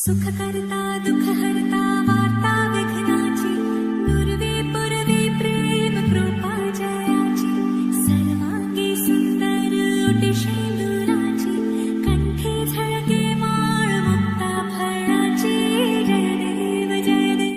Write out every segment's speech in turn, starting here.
सुखकर्ता दुःखहर्ता वार्ता विघ्नाची नुरवी पुरवी प्रेम कृपा जयाची सर्वांगी सुंदर उटी शेंदुराची कंठी झळके माळ मुक्ता फळाची जय देव जय देव.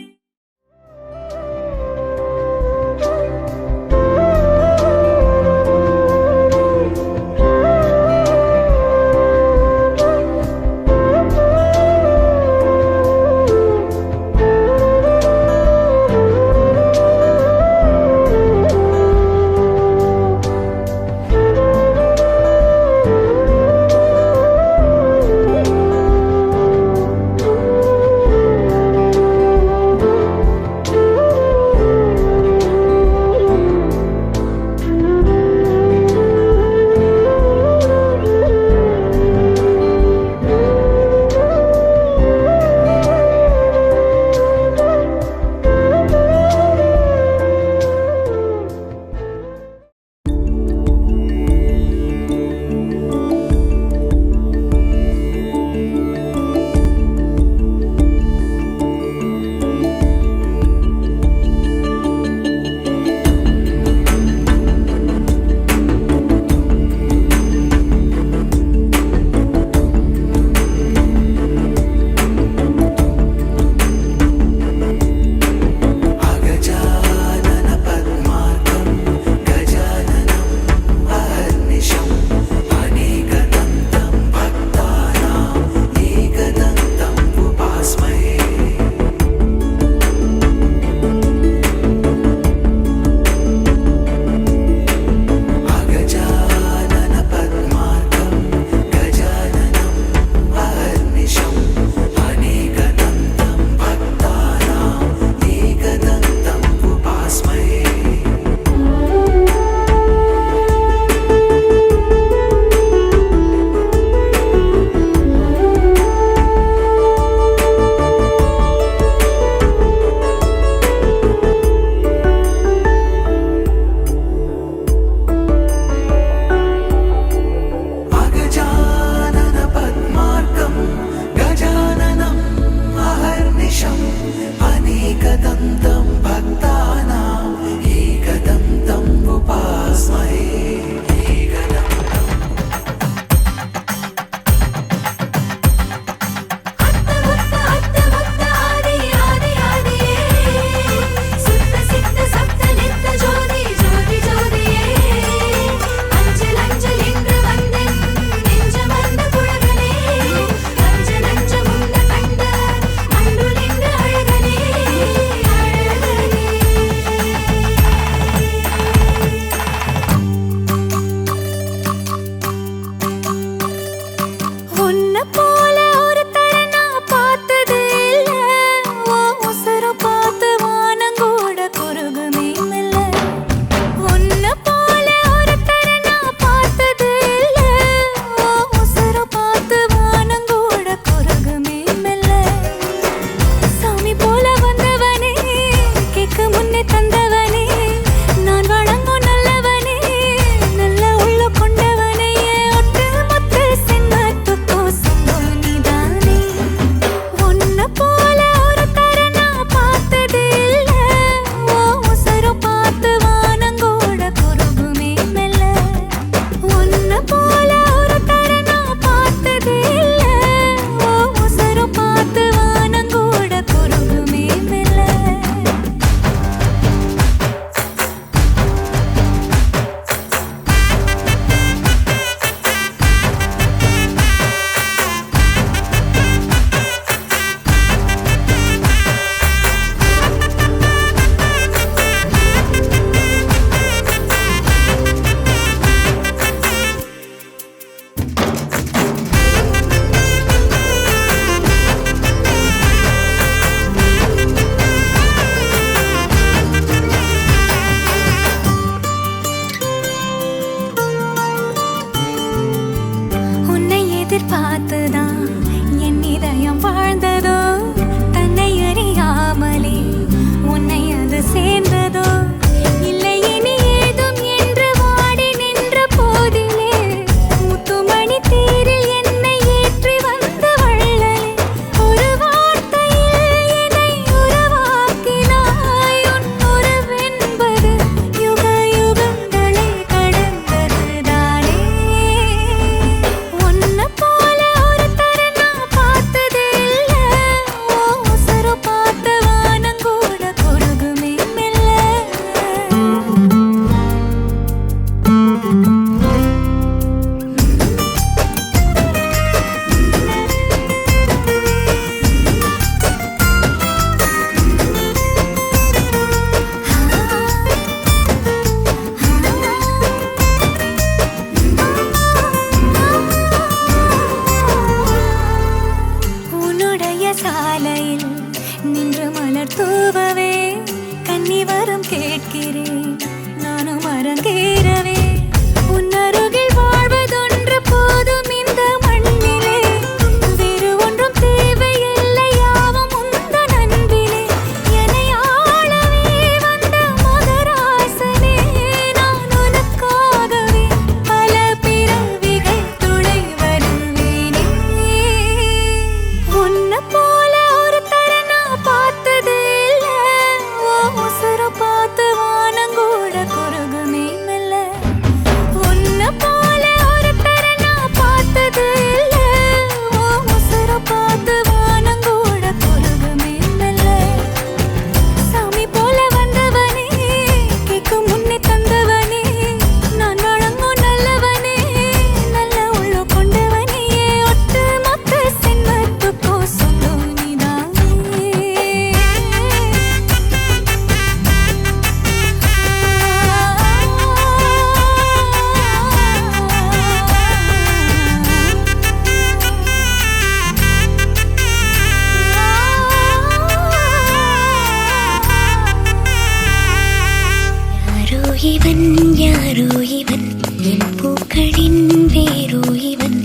இவன் யாரோ இவன் என் பூக்களின் வேரோ இவன்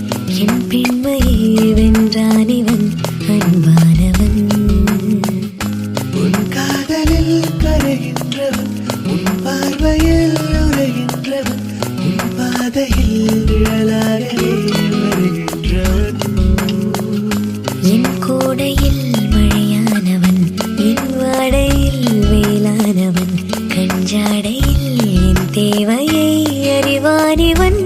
என் பெண்மையை வென்றான் இவன் அன்பானவன் உன் காதலில் கரைகின்றவன் உன் பார்வையில் உரைகின்றவன் உன் பாதையில் நிழலாகவே வருகின்றவன் என் கோடையில் மழையானவன் என் வாடையில் வேளானவன் கஞ்சாடையில் என் தேவையை அறிவானிவன்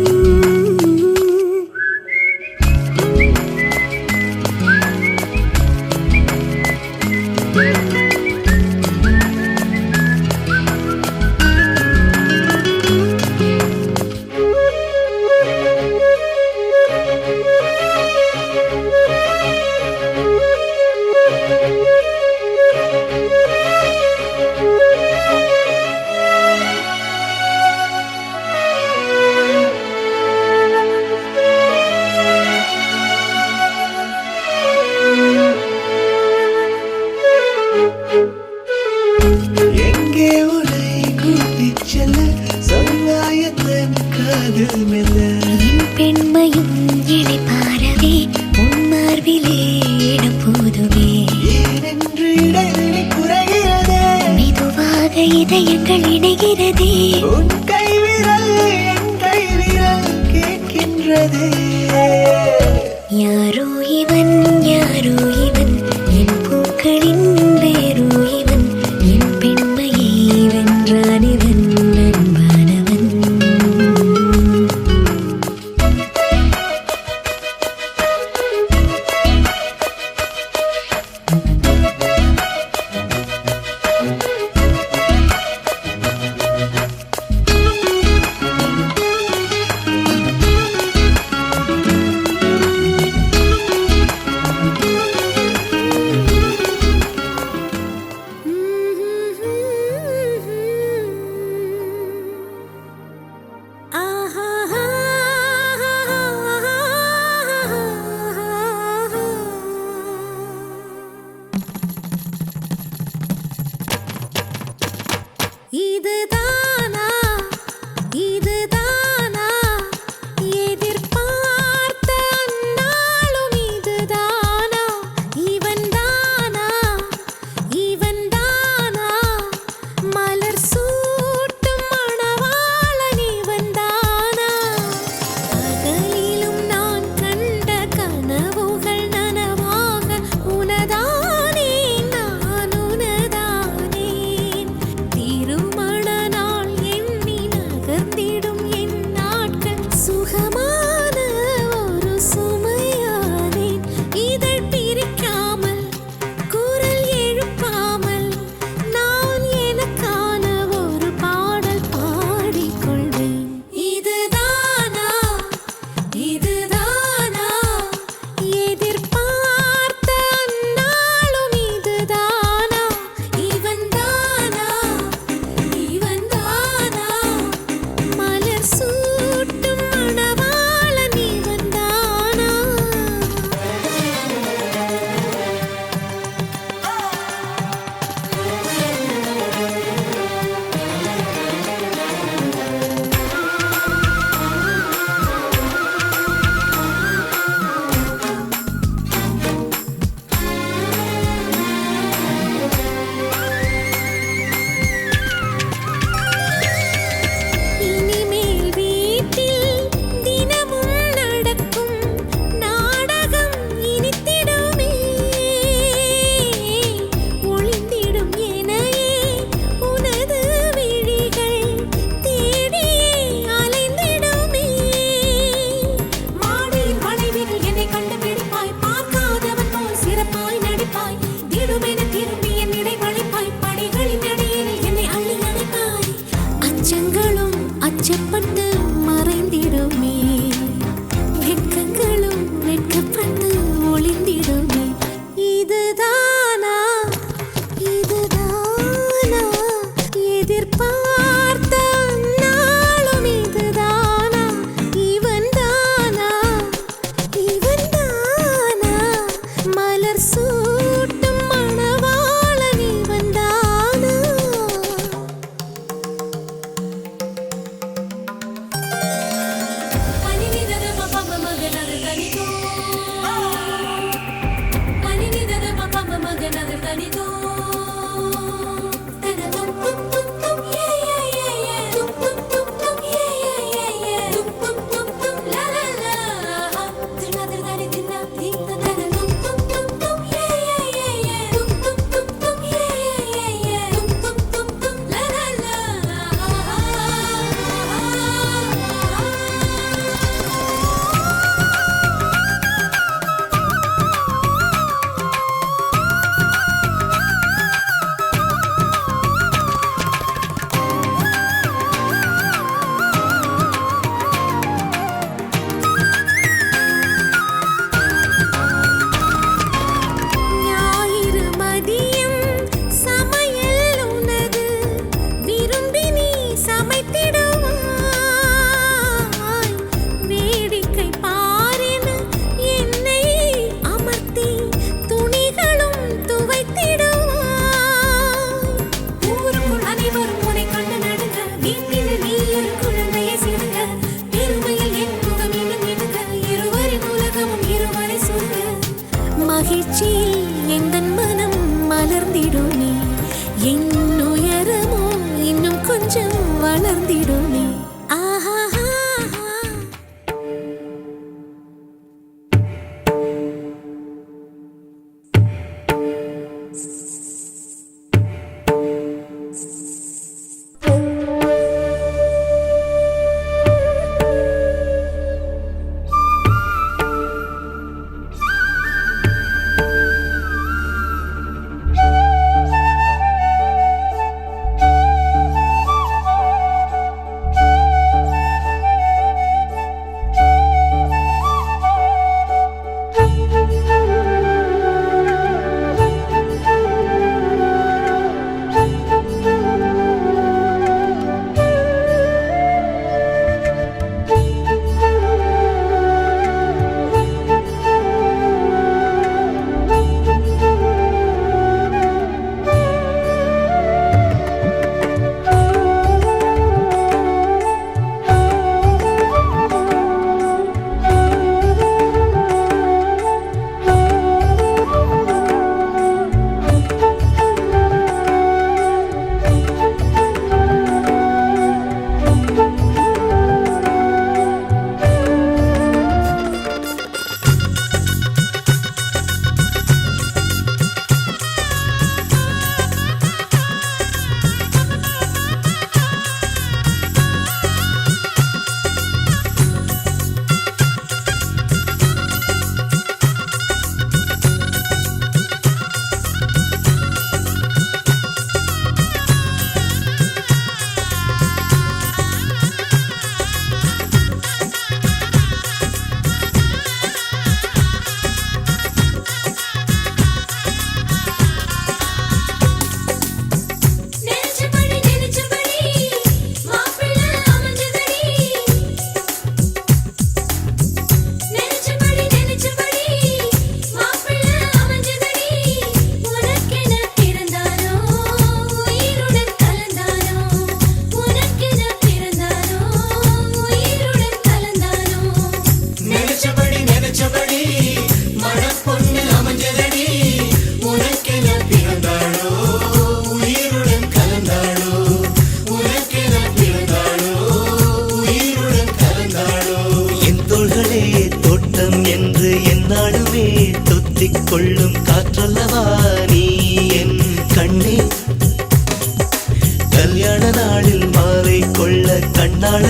எங்கே உன்னை கூட்டிச் செல்ல சொன்னாயத்தன் காதல் மெல்ல என் பெண்மையும் இடைப்பாரவே உன் மார்பிலே இடம் போதுமே ஏனென்று இடைவெளி குறைகிறதே மெதுவாக இதயங்கள் இணைகிறதே உன் கைவிரல் என் கைவிரல் கேட்கின்றதே யாரோ இவன் யாரோ இவன் என் பூக்களின் வேரோ இவன் என் பெண்மையை வென்றான் இவன் அன்பானவன்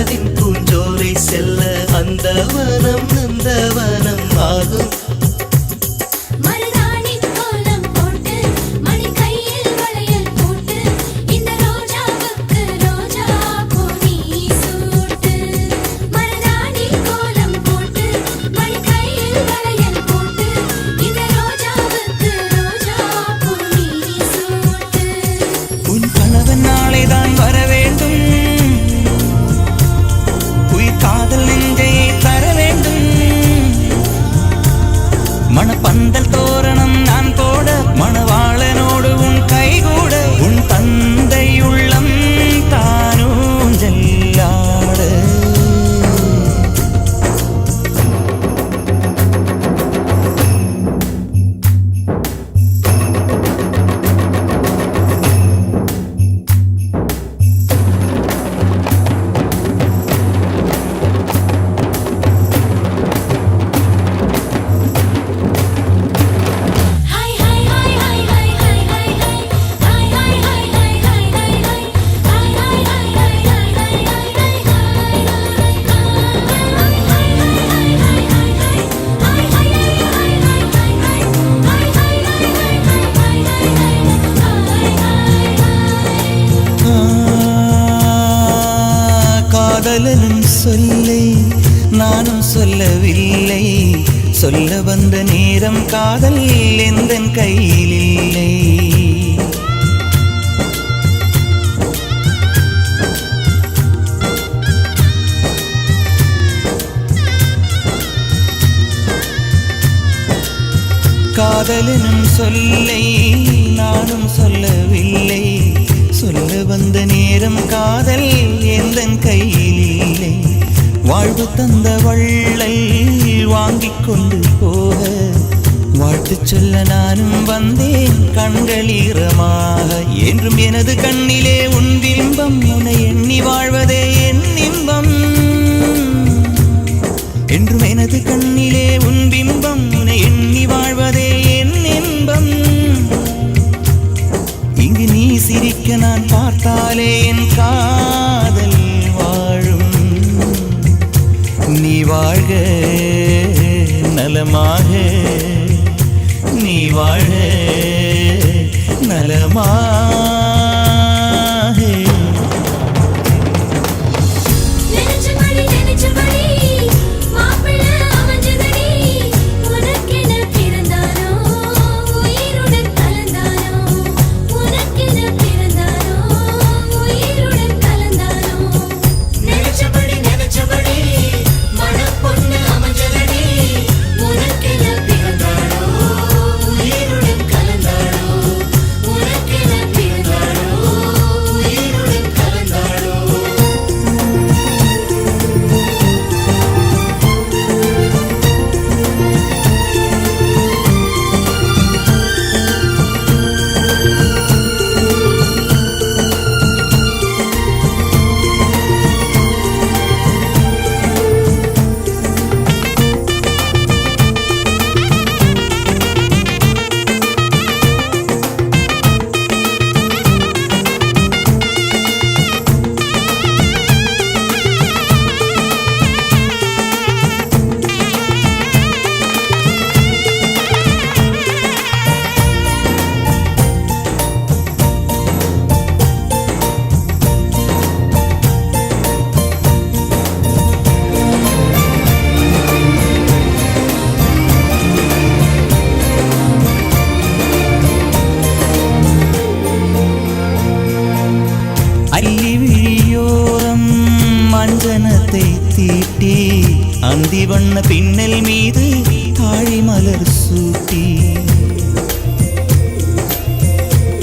மனதின் பூஞ்சோலை செல்ல அந்த வனம் நந்தவனம் ஆகும். மருதாணி கோலம் போட்டு மணி கையில் வளையல் போட்டு இந்த ரோஜாவுக்கு ரோஜா பூ நீ சூட்டு. மருதாணி கோலம் போட்டு மணி கையில் வளையல் போட்டு இந்த ரோஜாவுக்கு ரோஜா பூ நீ சூட்டு. உன் கணவன் நாளைதான் வர வேண்டும், உயிர் காதல் நெஞ்சை தர வேண்டும். மணப்பந்தல் தோரணம் நான் போட மணவாளனோடு உன் கைகூட உன் தந்தை உள்ளம் தானூஞ்செல்லாட. Hi hi hi hi hi hi hi hi hi hi hi hi hi hi hi hi hi hi hi காதலனும் சொல்லை நானும் சொல்லவில்லை, சொல்ல வந்த நேரம் காதல் எந்தன் கையில் இல்லை. காதலனும் சொல்லை நானும் சொல்லவில்லை, சொல்ல வந்த நேரம் காதல் எந்தன் கையில் இல்லை. வாழ்வு தந்த வள்ளல் வாங்கிக் கொண்டு போக வாழ்த்து சொல்ல நானும் வந்தேன் கண்கள் ஈரமாக. என்றும் எனது கண்ணிலே உன் பிம்பம், உன்னை எண்ணி வாழ்வதே என் இன்பம். என்றும் எனது கண்ணிலே உன் பிம்பம், உன்னை எண்ணி வாழ்வதே என் இன்பம். இங்கு நீ சிரிக்க நான் பார்த்தாலே என் காதல் வாழும். நீ வாழ்க நலமாக, நீ வாழ்க நலமாக. நினைச்சபடி நினைச்சபடி மாப்பிள்ளை அமைஞ்சதடி. உனக்கென பிறந்தானோ உயிருடன் கலந்தானோ, உனக்கென பிறந்தானோ உயிருடன் கலந்தானோ. நினைச்சபடி நினைச்சபடி மணப்பொண்ணு அமைஞ்சதடி. உனக்கென பிறந்தானோ உயிருடன் கலந்தானோ, உனக்கென பிறந்தானோ உயிருடன் கலந்தானோ. அல்லி விழியோரம் மஞ்சனத்தை தீட்டி அந்தி வண்ண பின்னல் மீது தாழி மலர் சூட்டி.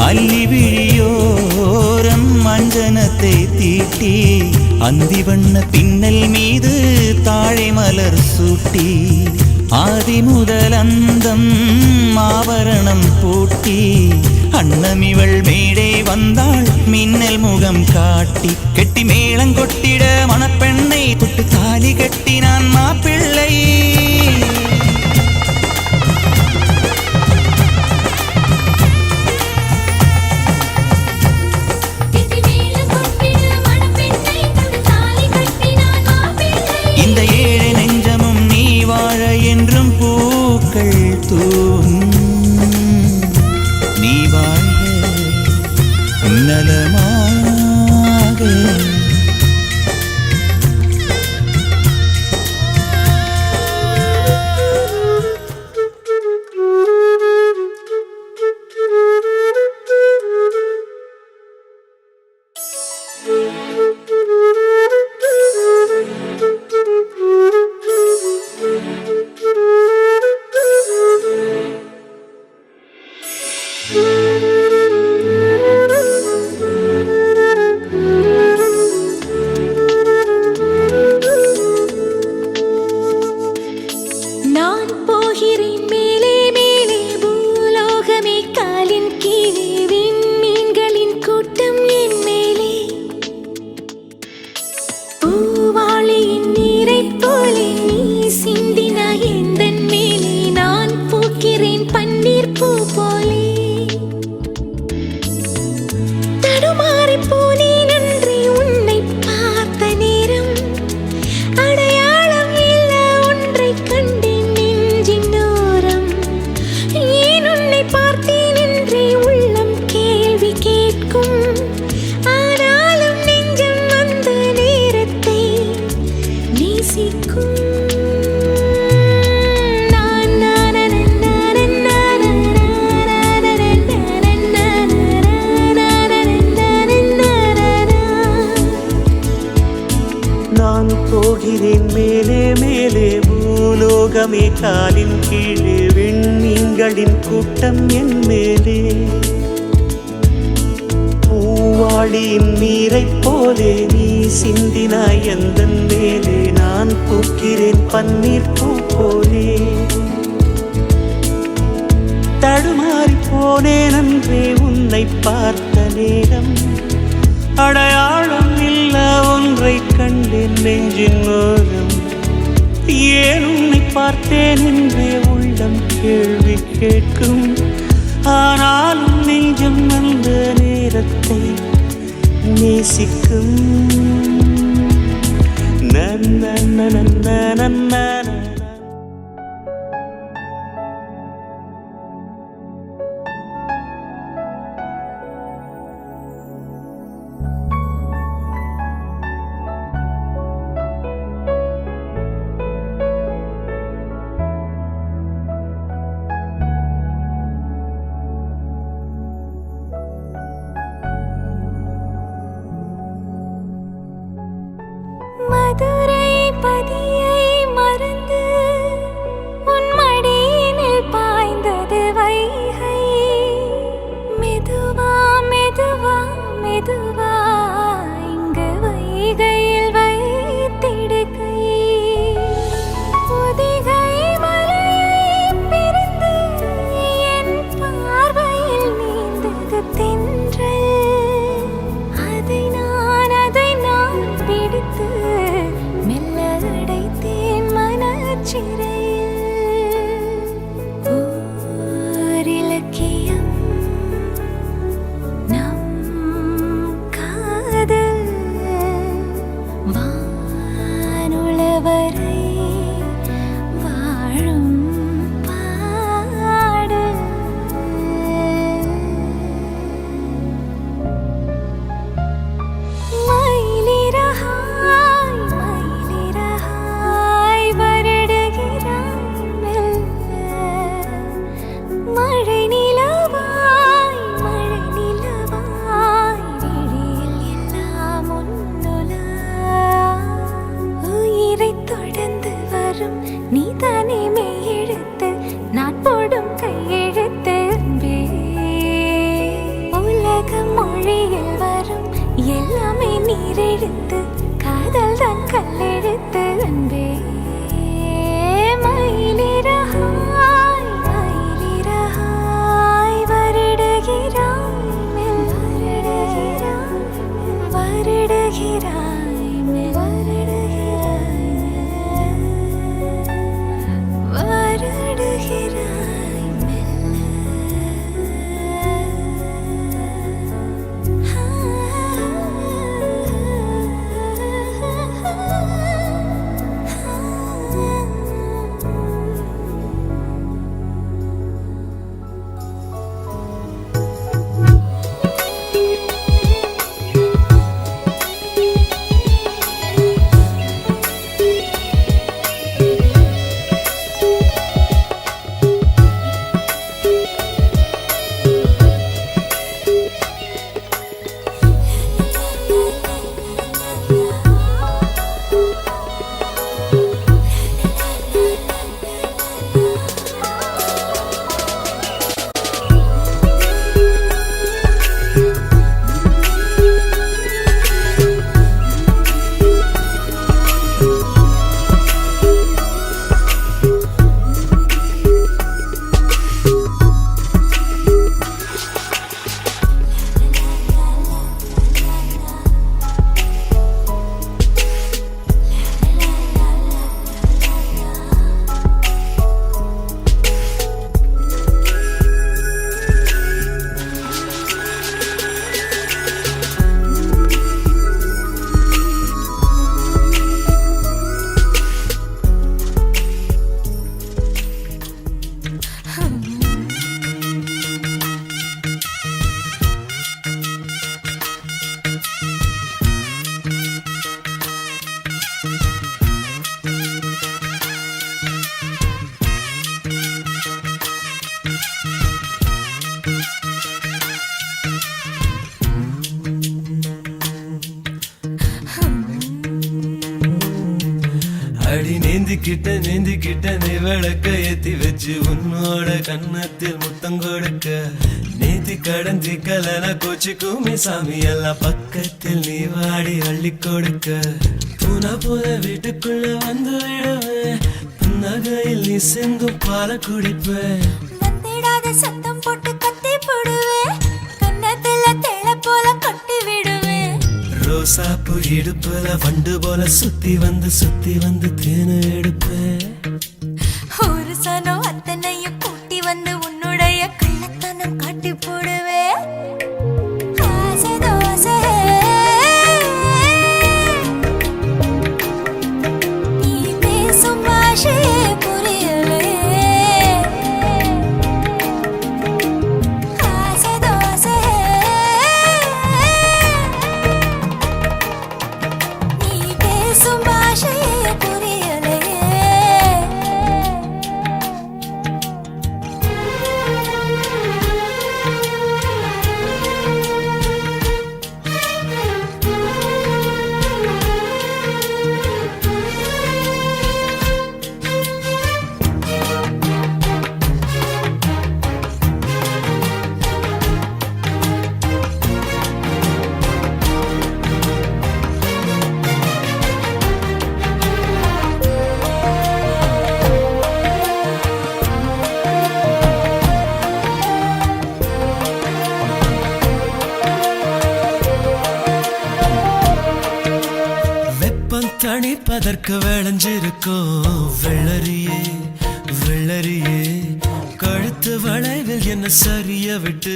அல்லி விழியோரம் மஞ்சனத்தை தீட்டி அந்தி வண்ண பின்னல் மீது தாழை மலர் சூட்டி. ஆதி முதல் அந்தம் ஆபரணம் பூட்டி அன்னமிவள் மேடை வந்தாள் மின்னல் முகம் காட்டி. கெட்டி மேளங்கொட்டிட மணப்பெண்ணை தொட்டு தாலி கட்டினான் மாப்பிள்ளை. கெட்டி மேளம் கொட்டிட மணப்பெண்ணை தொட்டு தாலி கட்டினான் நேசிக்கும் நான் போகிறேன் மேலே மேலே பூலோகமே காலின் கீழே விண்மீன்களின் கூட்டம் என் மேலே பூவாளியின் நீரைப் போலே நீ சிந்தினாய் எந்தன் மேலே நான் பூக்கிறேன் பன்னீர் பூ போலே தடுமாறி போனேன் அன்றே உன்னை பார்த்த நேரம் அடையாளம் இல்ல ஒன்றை கண்டேன் நெஞ்சின் ஓரம் ஏன் உன்னை பார்த்தேன் என்றே உள்ளம் கேள்வி கேட்கும் ஆனாலும் நெஞ்சம் அந்த நேரத்தை நேசிக்கும் நன்ன நன்ன நன்ன மதுரை பதியை மறந்து அடி நேந்திக்கிட்ட நீ விளக்க ஏத்தி வச்சு உன்னோட கன்னத்தில் முத்தம் கொடுக்க நேத்தி கடந்தி கலன கோச்சிக்குமே சாமி எல்லாம் பக்கத்தில் நீ வாடி அள்ளி கொடுக்க பூனா போல வீட்டுக்குள்ள வந்து விடுவேன் புன்னகையில் நீ செங்கும் பால குடிப்பேன் வந்திடாத சத்தம் போட்டு கத்தி போடுவேன் கன்னத்துல தேள போல கட்டி விடுவேன் ரோசாப்பு இடுப்புல வண்டு போல சுத்தி வந்து தேனை எடுப்பேன் ஒரு சனம் அத்தனையும் கூட்டி வந்து உன்னுடைய கள்ளத்தனம் காட்டி போடுவேன் ஆசை தோசை நீ பேசும் பாஷையே புரியலே ஆசை தோசை நீ பேசும் பாஷையே புரியலே வெப்பம் தணிப்பதற்கு விளைஞ்சிருக்கும் வெள்ளரியே கழுத்து வளைவில் என்ன சரிய விட்டு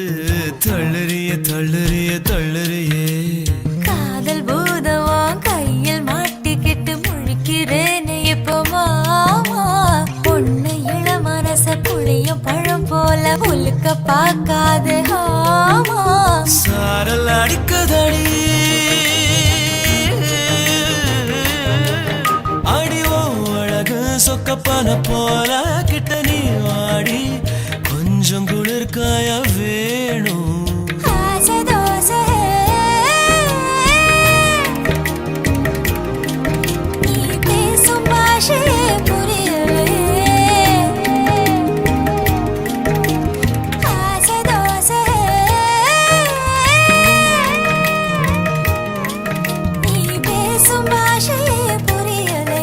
தள்ளுறியே காதல் பூதவா கையில் மாட்டிக்கிட்டு முழிக்கிறேனே இப்போ மாமா பொண்ணு இள மனச புளியும் பழம் போல உலுக்க பார்க்காது ஆமா சாரல் அடிக்கதடி அடிவோ அழகு சொக்கப்பன போல கிட்ட நீ வாடி கொஞ்சம் குளிர்காய வேணும் ஆசை தோசை நீ பேசும் பாஷையே புரியலே ஆசை தோசை நீ பேசும் பாஷையே புரியலே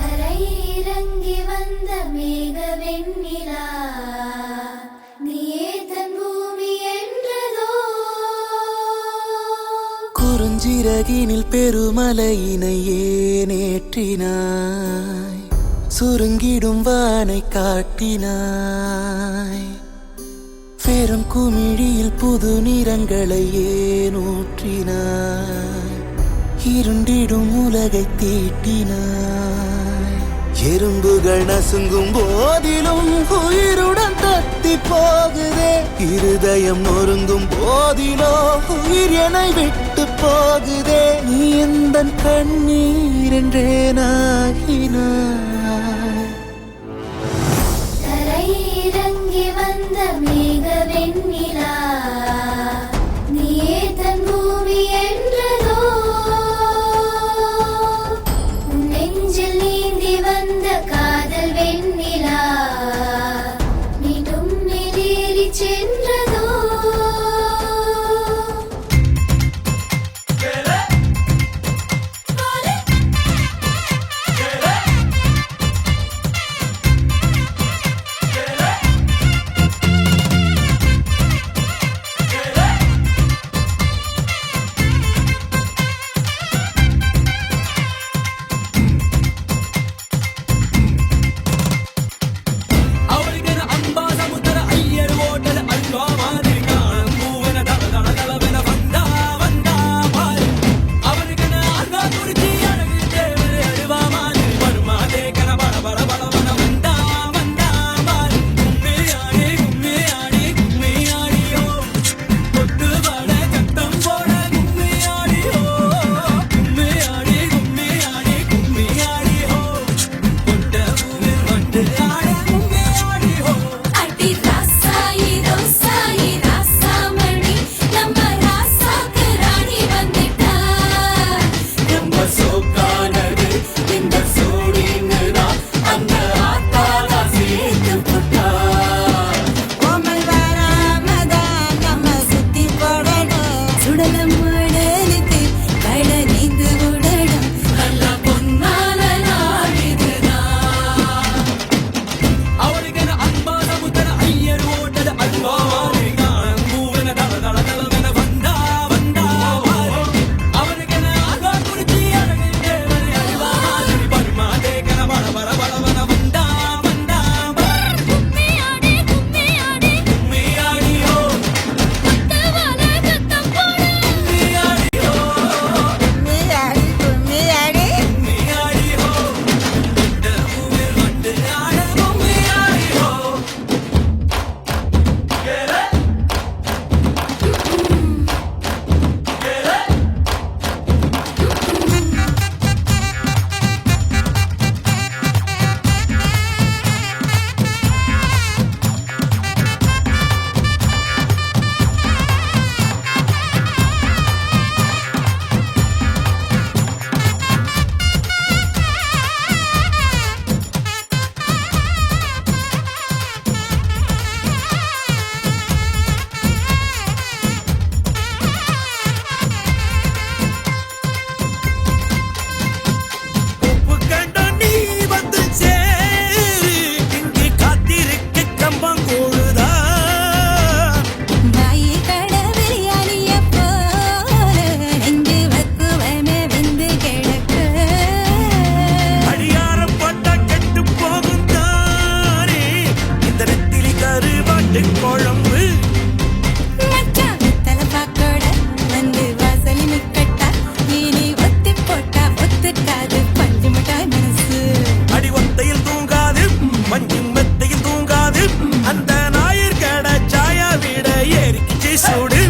தரையிறங்கி வந்த மேக வெண்ணிலா நீயே தன் பூமி என்றதோ குறுஞ்சிறகினில் பெருமலையினை ஏனேற்றினாய் சுருங்கிடும் வானை காட்டினாய் பெரும் குமிழியில் புது நிறங்களை ஏனூற்றினாய் இருண்டிடும் உலகை தீட்டினாய் எறும்புகள் நசுங்கும் போதிலும் உயிருடன் தத்தி போகுதே இருதயம் நொறுங்கும் போதிலோ உயிர் என்னை விட்டு போகுதே நீ எந்தன் கண்ணீர் என்றே நாகினாய் தரையிறங்கி வந்த மேக வெண்ணிலா அள்ளி சூடு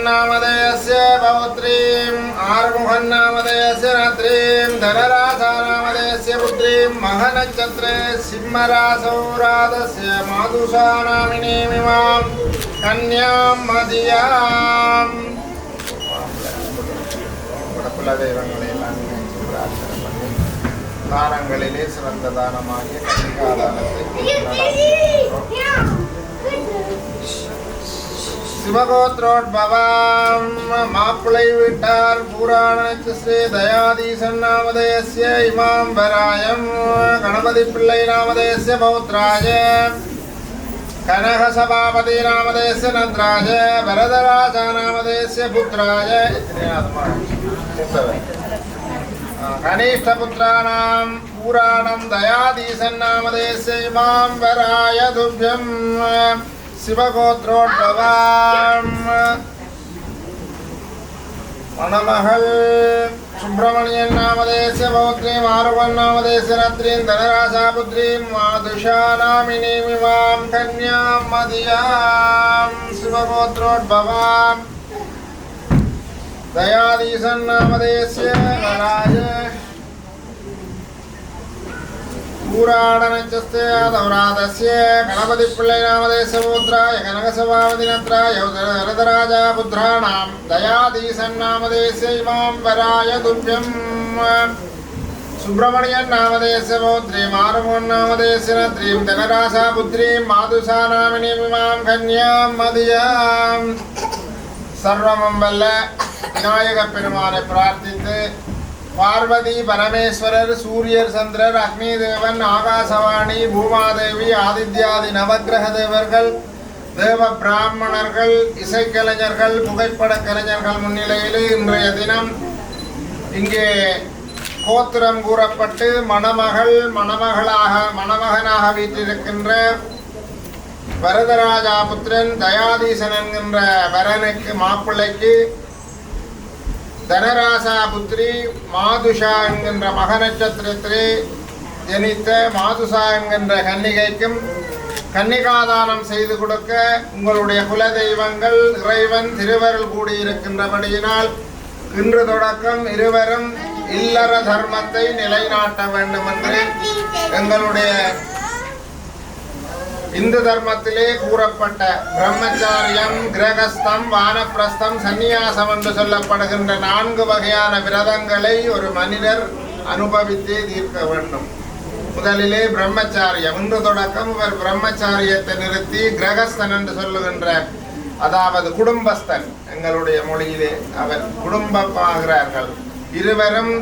नामधेयस्य पौत्रीं आरुमुखन्नामधेयस्य रात्रीं धनरासानामधेयस्य पुत्रीं महनक्षत्रे सिंहरासौ राधस्य माधुषानामिनीमिमां कन्यां मदीयाम् தானங்களிலே சிறந்த தானமாகிய சிவகோத்ரோத்பவாம் மாப்பிளை வீட்டார் பூராண ஸ்ரீ தயாதீசன் நாமதேயஸ்ய இமாம் வராயம் கணபதி பிள்ளை நாமதேயஸ்ய பௌத்ராய கனக சபாபதி நாமதேயஸ்ய நத்ராய வரதராஜா நாமதேயஸ்ய புத்ராய कनिष्ठपुत्राणां पुराणं दयाधीशन् नामधेयस्य इमां वराय तुभ्यं शिवगोत्रोद्भवां मनमहल सुब्रह्मण्यन् नामधेयस्य पौत्रीं आरुवन् नामधेयस्य रात्रीं धनरासा पुत्रीं माधुषानामिनीमिमां कन्यां मदीयां शिवगोत्रोद्भवां दयाधीशन् नामधेयस्य वराय पुराणनचस्य दौरादस्य गणपति पिळ्ळै नामधेयस्य पुत्राय कनकसभापति नत्राय वरदराजा पुत्राणां दयाधीशन् नामधेयस्य इमां वराय तुभ्यं सुब्रह्मण्यन् नामधेयस्य पौत्रीं आरुवन् नामधेयस्य नत्रीं धनरासा पुत्रीं माधुषानामिनीमिमां कन्यां मदीयाम् सर्वमंगल विनायक பெருமானை பிரார்த்தித்து பார்வதி பரமேஸ்வரர் சூரியர் சந்திரர் அக்னி தேவன் ஆகாசவாணி பூமாதேவி ஆதித்யாதி நவக்கிரக தேவர்கள் தேவ பிராமணர்கள் இசைக்கலைஞர்கள் புகைப்பட கலைஞர்கள் முன்னிலையில் இன்றைய தினம் இங்கே கோத்திரம் கூறப்பட்டு மணமகனாக வீற்றிருக்கின்ற வரதராஜா புத்திரன் தயாதீசன் என்கின்ற வரனுக்கு மாப்பிள்ளைக்கு தனராசா புத்திரி மாதுஷா என்கின்ற மக நட்சத்திரத்திலே ஜனித்த மாதுசா என்கின்ற கன்னிகைக்கும் கன்னிகாதானம் செய்து கொடுக்க உங்களுடைய குல தெய்வங்கள் இறைவன் திருவருள் கூடியிருக்கின்றபடியினால் இன்று தொடக்கம் இருவரும் இல்லற தர்மத்தை நிலைநாட்ட வேண்டும் என்று எங்களுடைய இந்து தர்மத்திலே கூறப்பட்ட பிரம்மச்சாரியம், கிரகஸ்தம், வானப்பிரஸ்தம், சந்நியாசம் என்று சொல்லப்படுகின்ற 4 வகையான விரதங்களை ஒரு மனிதர் அனுபவித்தே தீர்க்க வேண்டும். முதலிலே பிரம்மச்சாரியம். இன்று தொடக்கம் இவர் பிரம்மச்சாரியத்தை நிறுத்தி கிரகஸ்தன் என்று சொல்லுகின்ற, அதாவது குடும்பஸ்தன், எங்களுடைய மொழியிலே அவர் குடும்பமாகிறார்கள். இருவரும்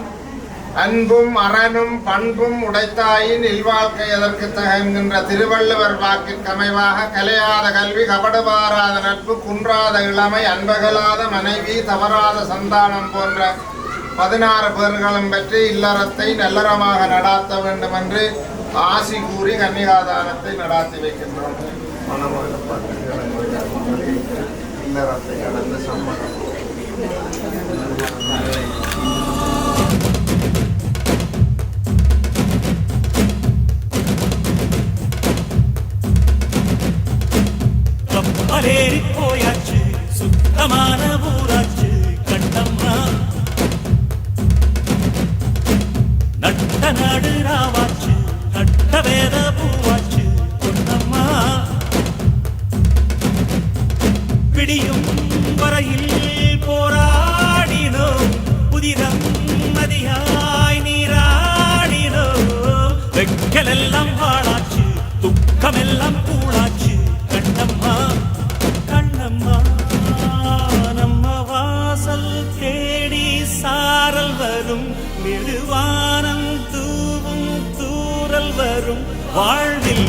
அன்பும் அறனும் பண்பும் உடைத்தாயின் இல்வாழ்க்கை எதற்கு தகன்கின்ற திருவள்ளுவர் வாக்கிற்கு அமைவாக கலையாத கல்வி, கபடுபாராத நட்பு, குன்றாத இளமை, அன்பகலாத மனைவி, தவறாத சந்தானம் போன்ற 16 பேர்களும் பெற்று இல்லறத்தை நல்லறமாக நடாத்த வேண்டும் என்று ஆசி கூறி கன்னிகாதானத்தை நடாத்தி வைக்கின்றோம். இல்லறத்தை கடந்த சம்மதம். கப்பலேறி போயாச்சு, சுத்தமான ஊராச்சு கண்டம்மா. நட்ட நாடு ராவாச்சு, நட்ட வேத பூவாச்சு பொன்னம்மா. பிடியும் வரையில் போராடினோம், புதிரம் மதியாய் நீராடினோம். வெக்கலெல்லாம் வாழாச்சு, துக்கமெல்லாம் கூழாச்சு கண்ணம்மா. கண்ணம்மா நம்ம வாசல் தேடி சாரல் வரும், மெழுவானம் தூவும் தூரல் வரும். வாழ்வில்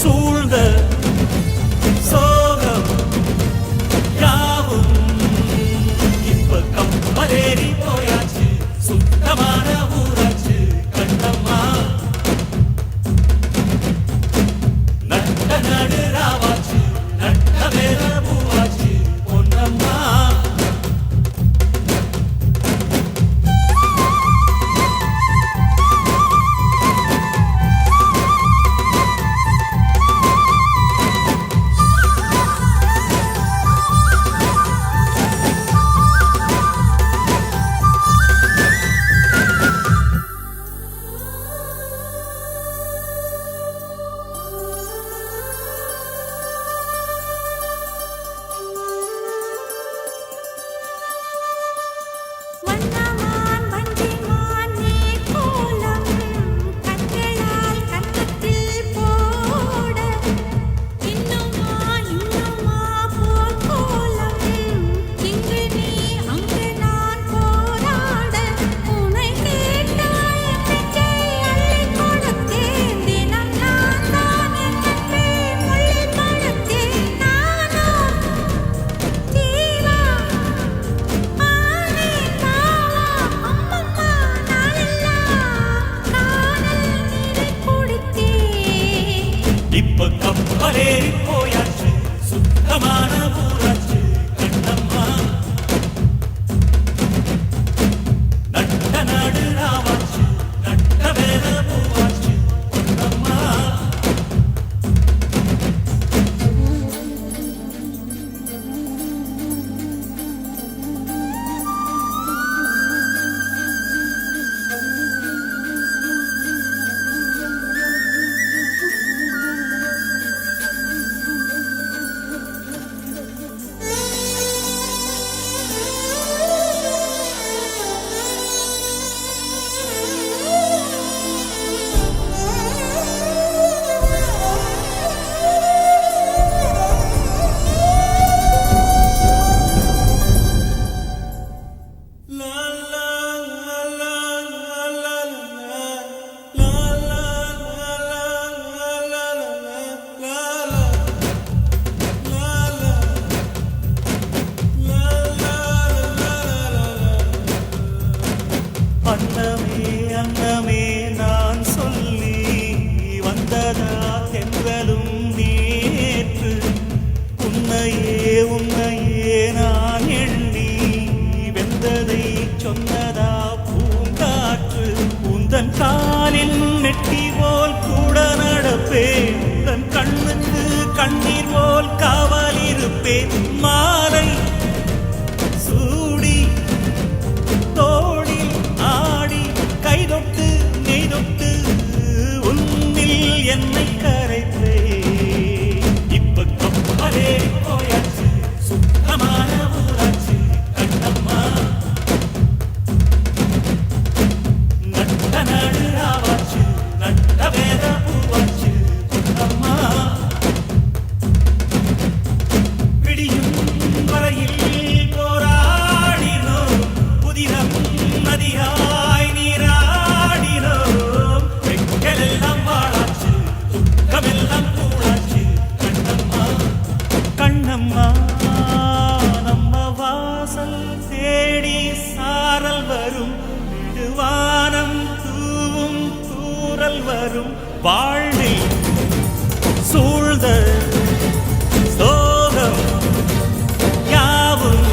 சூழ்ந்த சோகம் யாவும் இப்ப கப்பலேறி போயாச்சு, சுத்தமான ஊராச்சு கண்ணம்மா. நட்ட நடு ராவாச்சு, நட்ட வேத பூவாச்சு பொன்னம்மா. மாலை சூடி தோளில் ஆடி கைதொட்டு நெய்தொட்டு உன்னில் என்னை கரைத்தே இப்ப கப்பலே போயாச்சு சுத்தமான ஊராச்சு கண்ணம்மா நட்ட நாடு ஆவாச்சு நட்ட வேத பூவாச்சு கண்ணம்மா விடியும் வரையில் போராடினோம் புதினம் நதியாய் நீராடினோம் வெக்கலெல்லாம் வாழாச்சு துக்கமெல்லாம் கூடாச்சு கண்ணம்மா கண்ணம்மா நம்ம வாசல் தேடி சாரல் வரும் விடுவானம் தூவும் தூரல் வரும் வாழ்வில் சூழ்ந்த சோகம் யாவும்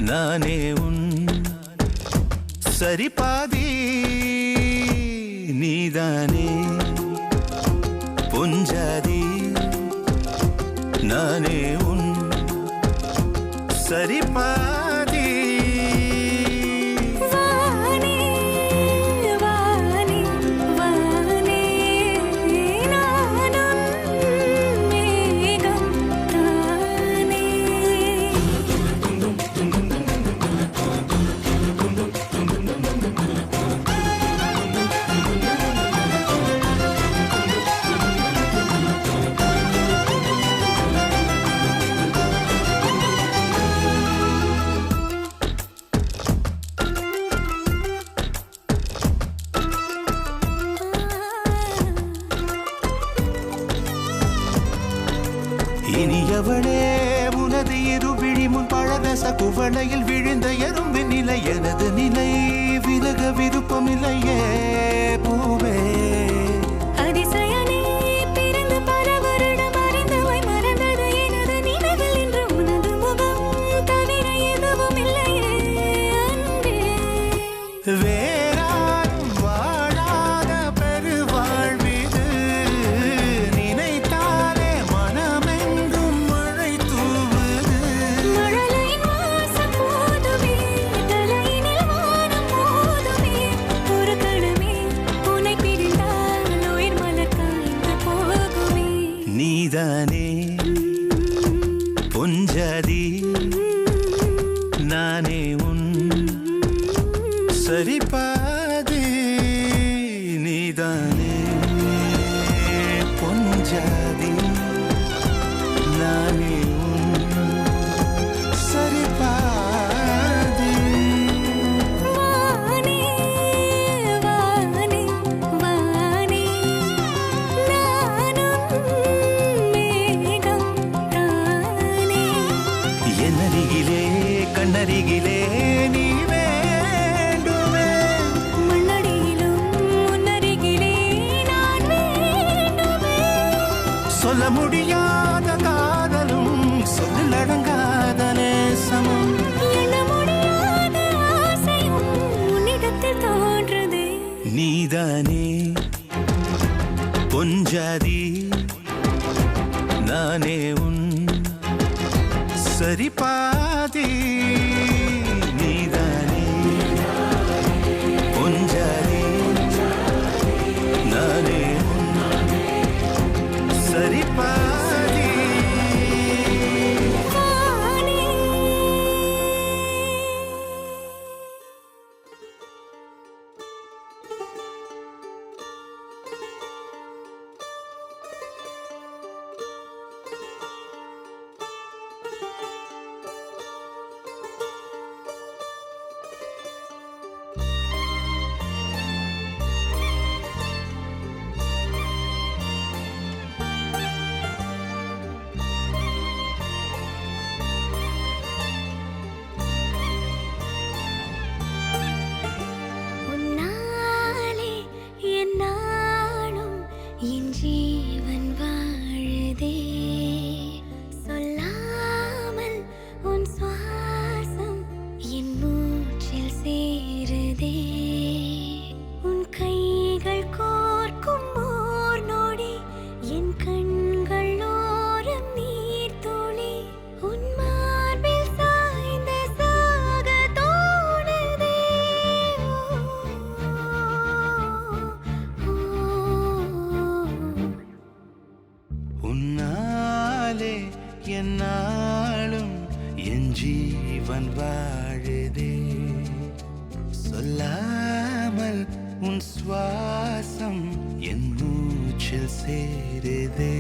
நானே உன் சரிபாதி நீதானே பொஞ்சாதி நானே உன் சரிபாதி இனியவளே உனது இருவிழி முன் பழரச குவளையில் விழுந்த எறும்பின் நிலை எனது நிலை விலக விருப்பமில்லையே பூவே அதிசயனே பிறந்து பல வருடம் அறிந்தவை மறந்தது எனது நினைவில் இன்று உனது முகம் தவிர எதுவும் இல்லையே அன்பே வேறாரும் வாழாத பெருவாழ்விது நினைத்தாலே மனமெங்கும் மழை தூவுது மழலையின் வாசம் போதுமே தலையினில் வானம் போதுமே ஒரு கணமே உன்னை பிரிந்தால் உயிர் மலர் காய்ந்து போகுமே நீதானே பொஞ்சாதி நானே உன் சரிபாதி நீதானே பொஞ்சாதி நானே உன் சரிபாதி வானே வானே வானே நானும் மேகம் தானே என்னருகிலே கண்ணருகிலே நீ வேண்டுமே மண்ணடியிலும் முன்னருகிலே நான் வேண்டுமே சொல்ல முடியாத காதலும் சொல்லடங்காத நேசமும் எண்ண முடியாத ஆசையும் உன்னிடத்தில் தோன்றுதே நீதானே பொஞ்சாதி நானே உன் சரிபாதி நீதானே பொஞ்சாதி நானே உன் சரிபாதி வானே உன்னாலே என்னாலும் என் ஜீவன் வாழுதே சொல்லாமல் உன் சுவாசம் என் மூச்சில் சேருதே உன் கைகள் கோர்க்கும் ஓர் நொடி என் கண்கள் ஓரம் நீர் துளி உன் மார்பில் சாய்ந்த சாக தோணுதே உன்னாலே என்னாலும் என் ஜீவன் வாழுதே சொல்லாமல் உன் சுவாசம் என் மூச்சில் சேருதே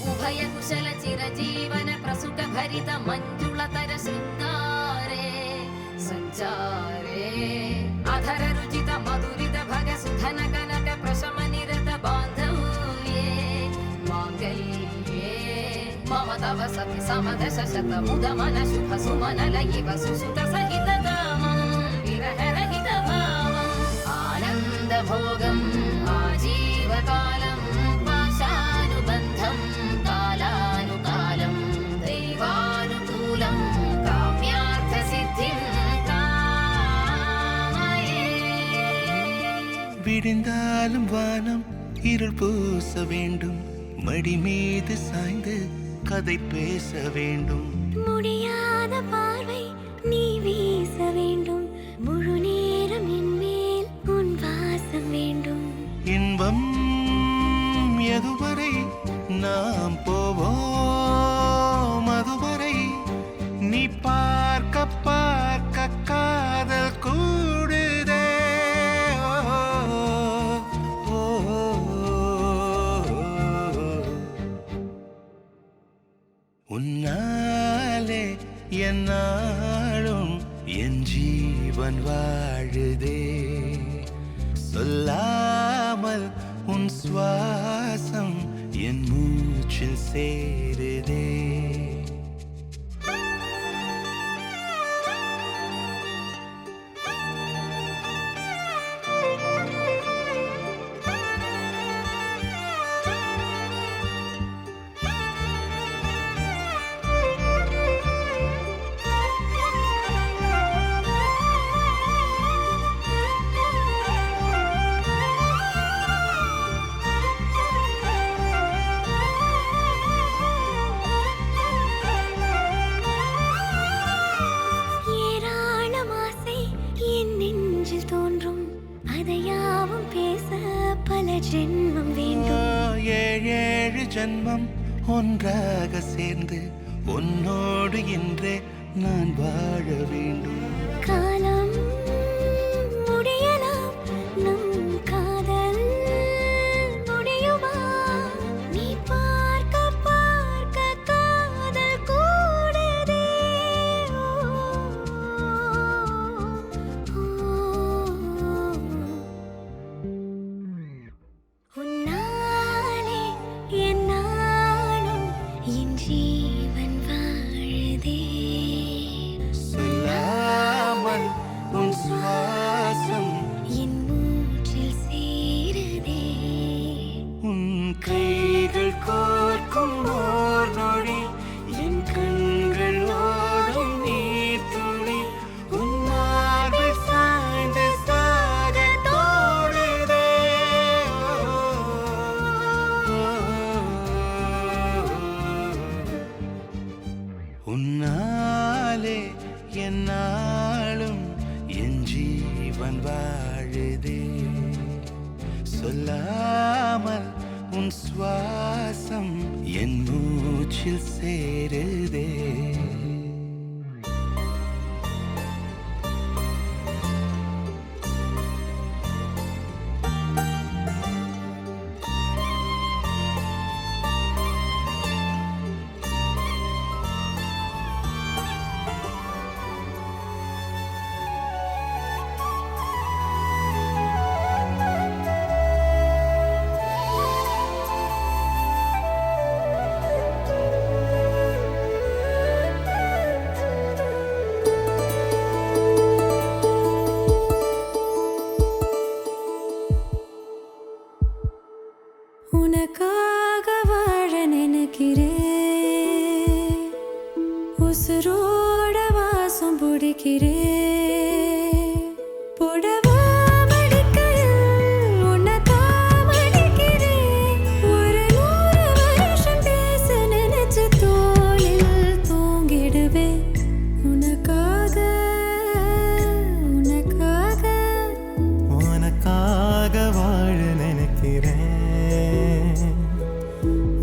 उभय कुशल चिरजीवन प्रसुख भरित मंजुलतर शृंगारे संचारे अधर रुचित मधुरित भग सुधन कनक प्रशम निरत बांधव्ये मांगल्ये मम तव सति समदश शत मुद मन शुभ सुमन लयिव सुसुत सहित कामं विरह रहित भावम् आनंद भोगम् आजीवकालं पाशानुबन्धं कालानुकालं दैवानुकूलं काम्य விடிந்தாலும் வானம் இருள் பூச வேண்டும், மடி மீது சாய்ந்து கதை பேச வேண்டும். முடியாத பார்வை நீ வீச வேண்டும், முழு நேரம் என் மேல் உன் வாசம் வேண்டும். இன்பம் எதுவரை நாம் போவோம், அதுவரை நீ பார்க்க பார்க்க காதல் கூடுதே. உன்னாலே என்னாலும் என் ஜீவன் வாழுதே, சொல்லாமல் உன் சுவாசம் என் மூச்சில் சேருதே. அதையாவும் பேச பல ஜென்மம் வேண்டும். ஏழு ஜென்மம் ஒன்றாக சேர்ந்து உன்னோடு இன்றே நான் வாழ வேண்டும். காலம் முடியலாம், நம் காதல் முடியுமா? நீ பார்க்க பார்க்க காதல் கூடுதே. உன்னாலே என்னாலும் என் ஜீவன் வாழுதே, சொல்லாமல் உன் சுவாசம் என் மூச்சில் சேருதே. உன் கைகள் கோர்க்கும் ஓர் நொடி என் கண்கள் ஓடும் நீர் துளி, உன் மார்பில் சாய்ந்து சாக தோடுதே. உன்னாலே என்னாலும் என் ஜீவன் வாழுதே, சொல்லாமல் உன் சுவாசம் என் மூச்சில் சேருதே. உனக்காக வாழ நினைக்கிறேன், உசுரோட வாசம் பிடிக்கிறேன். புடவா மடிக்கையில் உன்னைத்தான் மடிக்கிறேன். ஒரு 100 வருஷம் பேச நினைச்சு தோளில் தூங்கிடுவேன். உனக்காக உனக்காக உனக்காக வாழ நினைக்கிறேன்,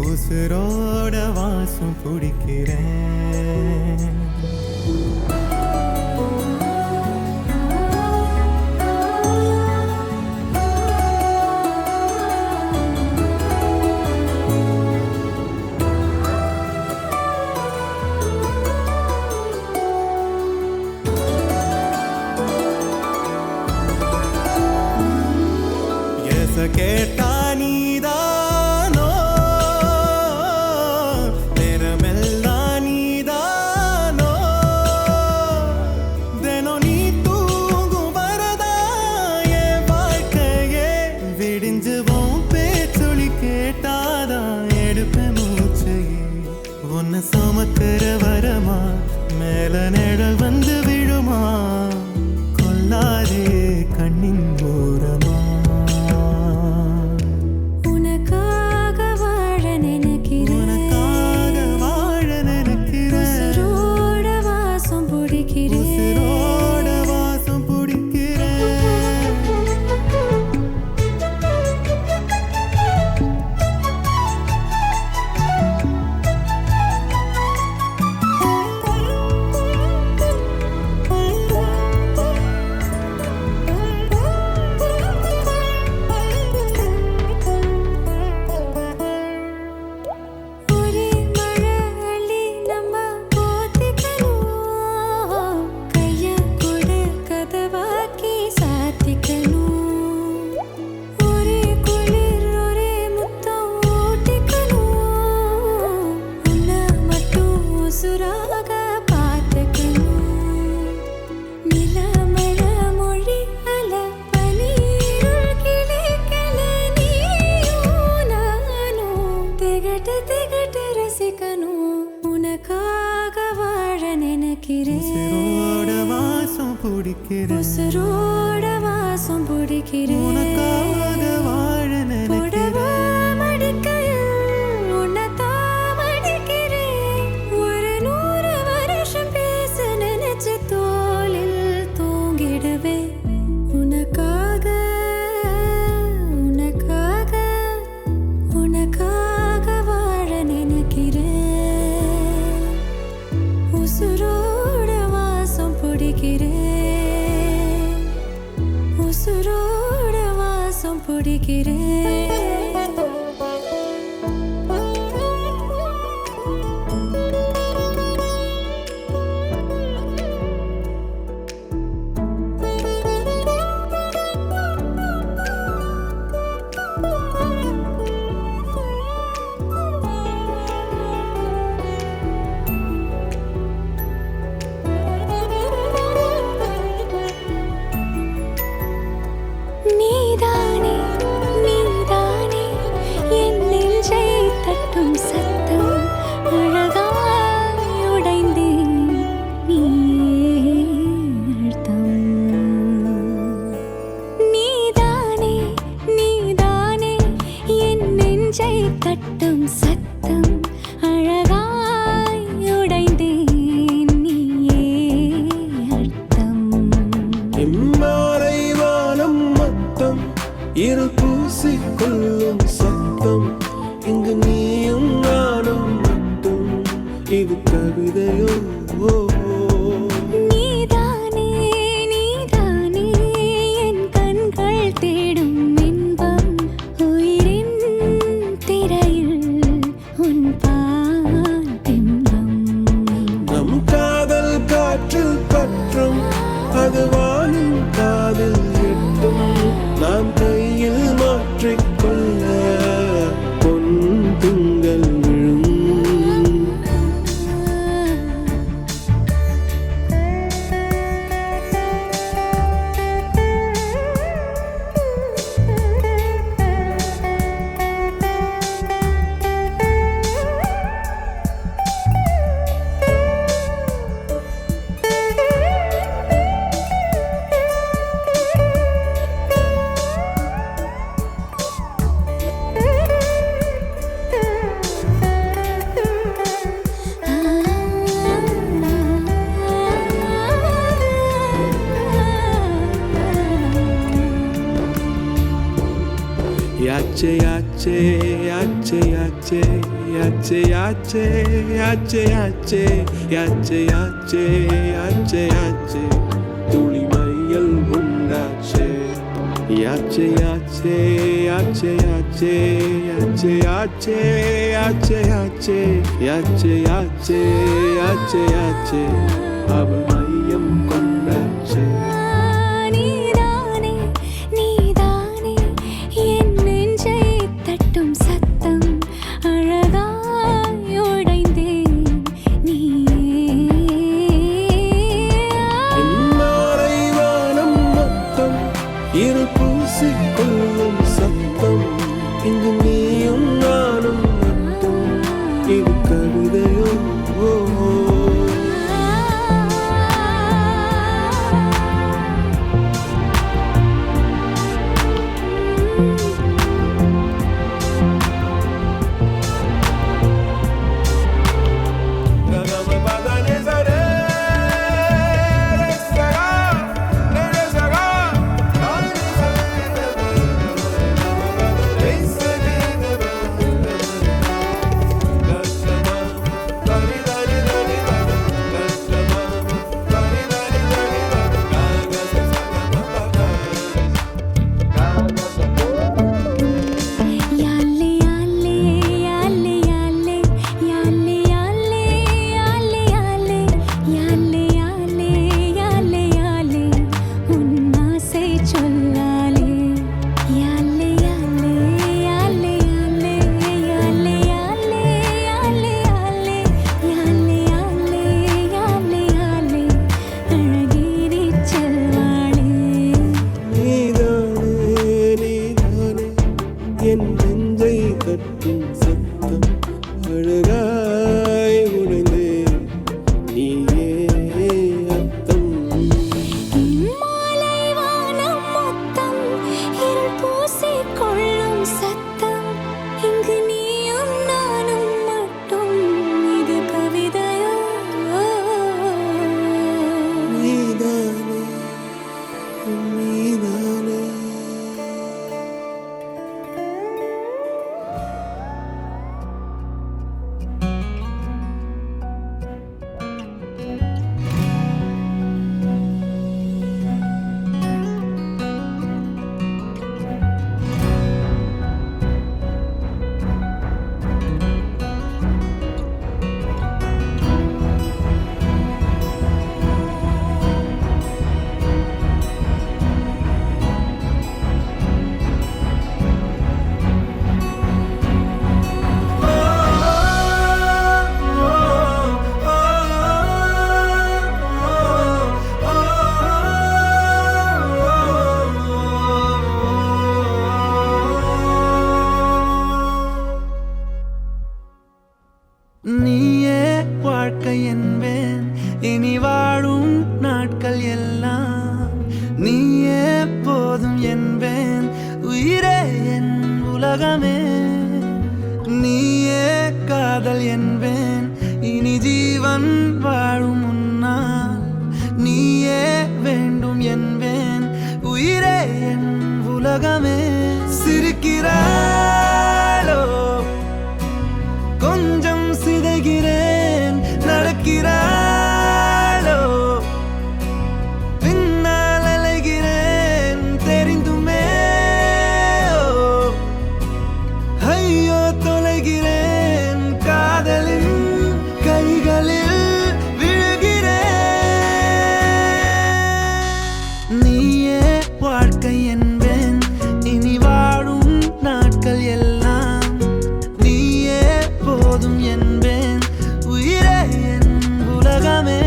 உசுரோட வாசம் பிடிக்கிறேன். கேட்டா நீதானோ, தினமெல்லாம் நீதானோ, தினம் நீ தூங்கும் வரதா என் வாழ்க்கையே. விடிஞ்சுவோம் பேச்சொலி கேட்டாதான் எடுப்பேன் மூச்சையே. உன்னை சுமக்கிற வரமா மேல நிழல் வந்து விழுமா, கொல்லாதே கண்ணின் ஓரமா. நினைக்கிறேன் உசிரோட வாசம் பிடிக்கிறேன் உசுரோட வாசம் பிடிக்கிறேன் உனக்காக வாழ புடவா நினைக்கிறேன் மடிக்கையில் உன்னைத்தான் மடிக்கிறேன். ஒரு 100 வருஷம் பேச நினைச்சு தோளில் தூங்கிடுவேன். உனக்காக உனக்காக உனக்காக வாழ நினைக்கிறேன். உசுரோட வாசம் பிடிக்கிறேன் உசுரோட வாசம் பிடிக்கிறேன். நீதானே நீதானே என் நெஞ்சை தட்டும் சத்தம் அழகாய் உடைந்தேன் நீயே அழுத்தம். நீதானே நீதானே என் நெஞ்சை தட்டும் சத்தம் அழகாய் உடைந்தேன் நீயே அழுத்தம். இம்மாறை வானம் மொத்தம் இரு பூசிக்கொள்ளும் சத்தம் இங்கு நீயும் நானும் மட்டும் இது கவிதையோ நீதானே நீதானே என் கண்கள் தேடும் இன்பம் உயிரின் திரையில் உன் பால் பிம்பம். நம் காதல் காற்றில் பற்றும் அது வானும் காதில் எட்டும் நாம் கையில் மாற்றிக்கொள்ள பொன் திங்கள் விழும். Yache yache yache yache yache yache yache yache yache yache yache yache tuli mayal undache yache yache yache yache yache yache yache yache yache yache yache yache aval mayam kondache. நீதானே நீதானே என் நெஞ்சை தட்டும் சத்தம் அழகாய் உடைந்தேன் நீயே. இம்மாறை வானம் மொத்தம் இரு பூசிக்கொள்ளும் சத்தம் இங்கு நீயும் நானும் மட்டும் இது கவிதையோ உலகமே நீயே காதல் என்பேன் இனி ஜீவன் வாழும் முன்னால் நீயே வேண்டும் என்பேன் உயிரே என் உலகமே சிரிக்கிறாளோ கொஞ்சம் சிதைகிறேன் நடக்கிறாளோ பின்னால் அலைகிறேன் தெரிந்துமே ஐயோ தொலைகிறேன் காதலின் கைகளில் விழுகிறேன் நீயே வாழ்க்கை என்பேன் இனி வாழும் நாட்கள் எல்லாம் நீயே போதும் என்பேன் உயிரே என் உலகமே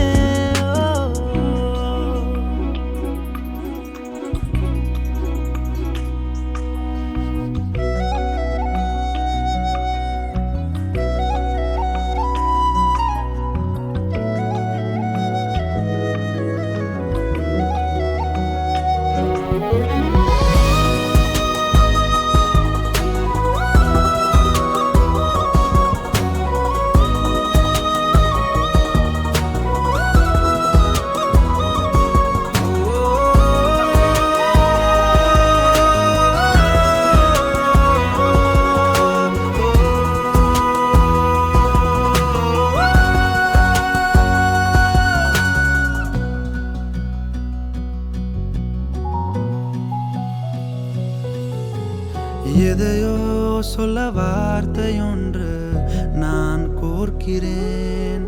எதையோ சொல்ல வார்த்தையொன்று நான் கோர்க்கிறேன்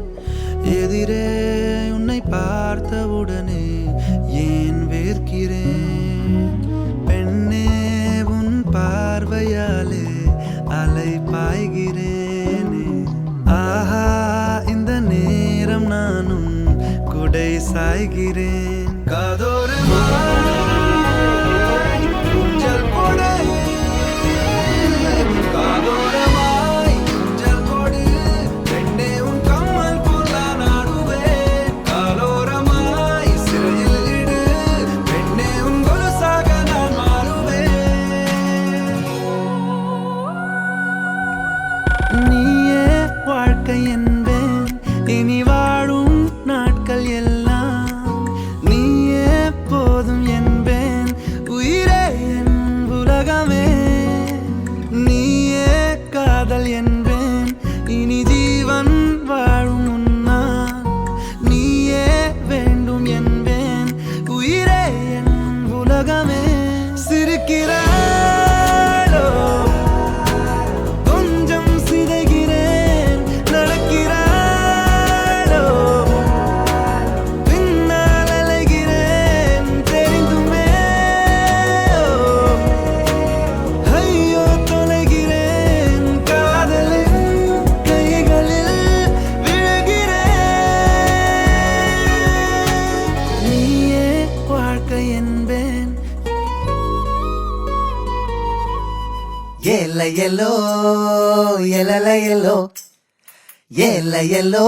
எதிரே உன்னை பார்த்தவுடனே ஏன் வேர்க்கிறேன் பெண்ணே உன் பார்வையாலே அலை பாய்கிறேனே ஆஹா இந்த நேரம் நானும் குடை சாய்கிறேன் காதோறு ஊஞ்சல் போடு காதோரமாய் ஊஞ்சல் போடு பெண்ணே உன் கம்மல் போல நாடுவேன் காலோரமாய் சிறையில் இடு பெண்ணே உன் கொலுசாக நான் மாறுவேன் நீயே வாழ்க்கை என்பேன் இனி வாழும் நாட்கள் எல்லாம் நீயே போதும் என்பேன் உயிரே என் உலகமே நீயே காதல் என்பேன் இனி ஜீவன் வாழும் முன்னால் நீயே வேண்டும் என்பேன் உயிரே என் உலகமே சிரிக்கிறாளோ கொஞ்சம் சிதைகிறேன் நடக்கிறாளோ பின்னால் அலைகிறேன் தெரிந்துமே ஐயோ தொலைகிறேன் காதலின் கைகளில் விழுகிறேன் நீயே வாழ்க்கை என்பேன் ஏல எல்லோ எலல எல்லோ ஏல எல்லோ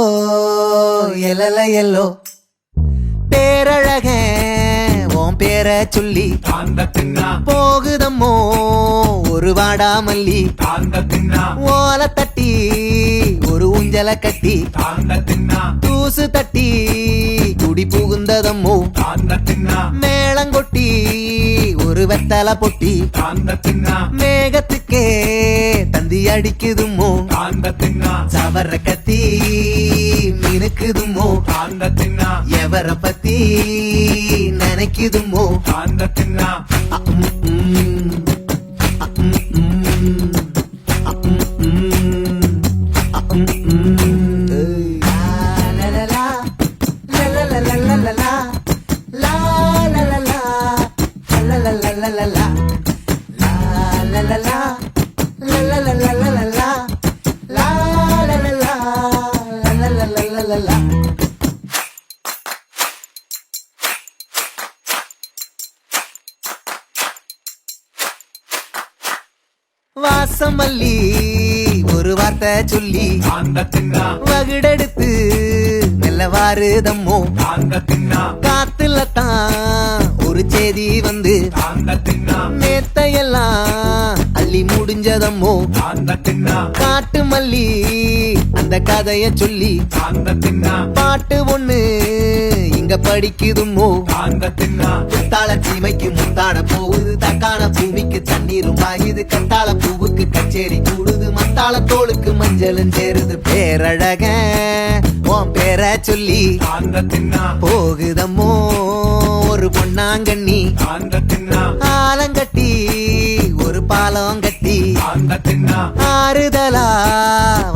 எலல எல்லோ பேரழக உன் பேரை சொல்லி போகுதம்மோ ஒரு வாடாமல்லி ஓலை தட்டி ஒரு ஊஞ்சல கட்டி தூசு தட்டி குடி புகுந்ததம்மோ மேளங்கொட்டி ஒரு வெத்தலை பொட்டி மேகத்துக்கே தந்தி அடிக்குதுமோ சவர கத்தி மினுக்குதுமோ எவர பத்தி நினைக்குதுமோ வாசமல்லி ஒரு வார்த்தை சொல்லி வகுடெடுத்து மெல்ல வாருதம்மோ காத்துல தான் ஒரு செய்தி வந்து நேத்தையெல்லாம் அள்ளி சொல்லி முடிஞ்சதம்மோ காட்டு மல்லி அந்த கதைய சொல்லி பாட்டு ஒண்ணு இங்க படிக்குதுமோ தாள சீமைக்கு முத்தாட போகுது தக்கான பூமிக்கு தண்ணீரும் பாயுது கத்தாள பூவுக்கு கச்சேரி கூடுது மத்தாள தோளுக்கு மஞ்சளும் சேருது பேரழக உன் பேர சொல்லி போகுதம்மோ ஒரு பொன்னாங்கண்ணி ஆலங்கட்டி ஒரு பாலம் கட்டி ஆறுதலா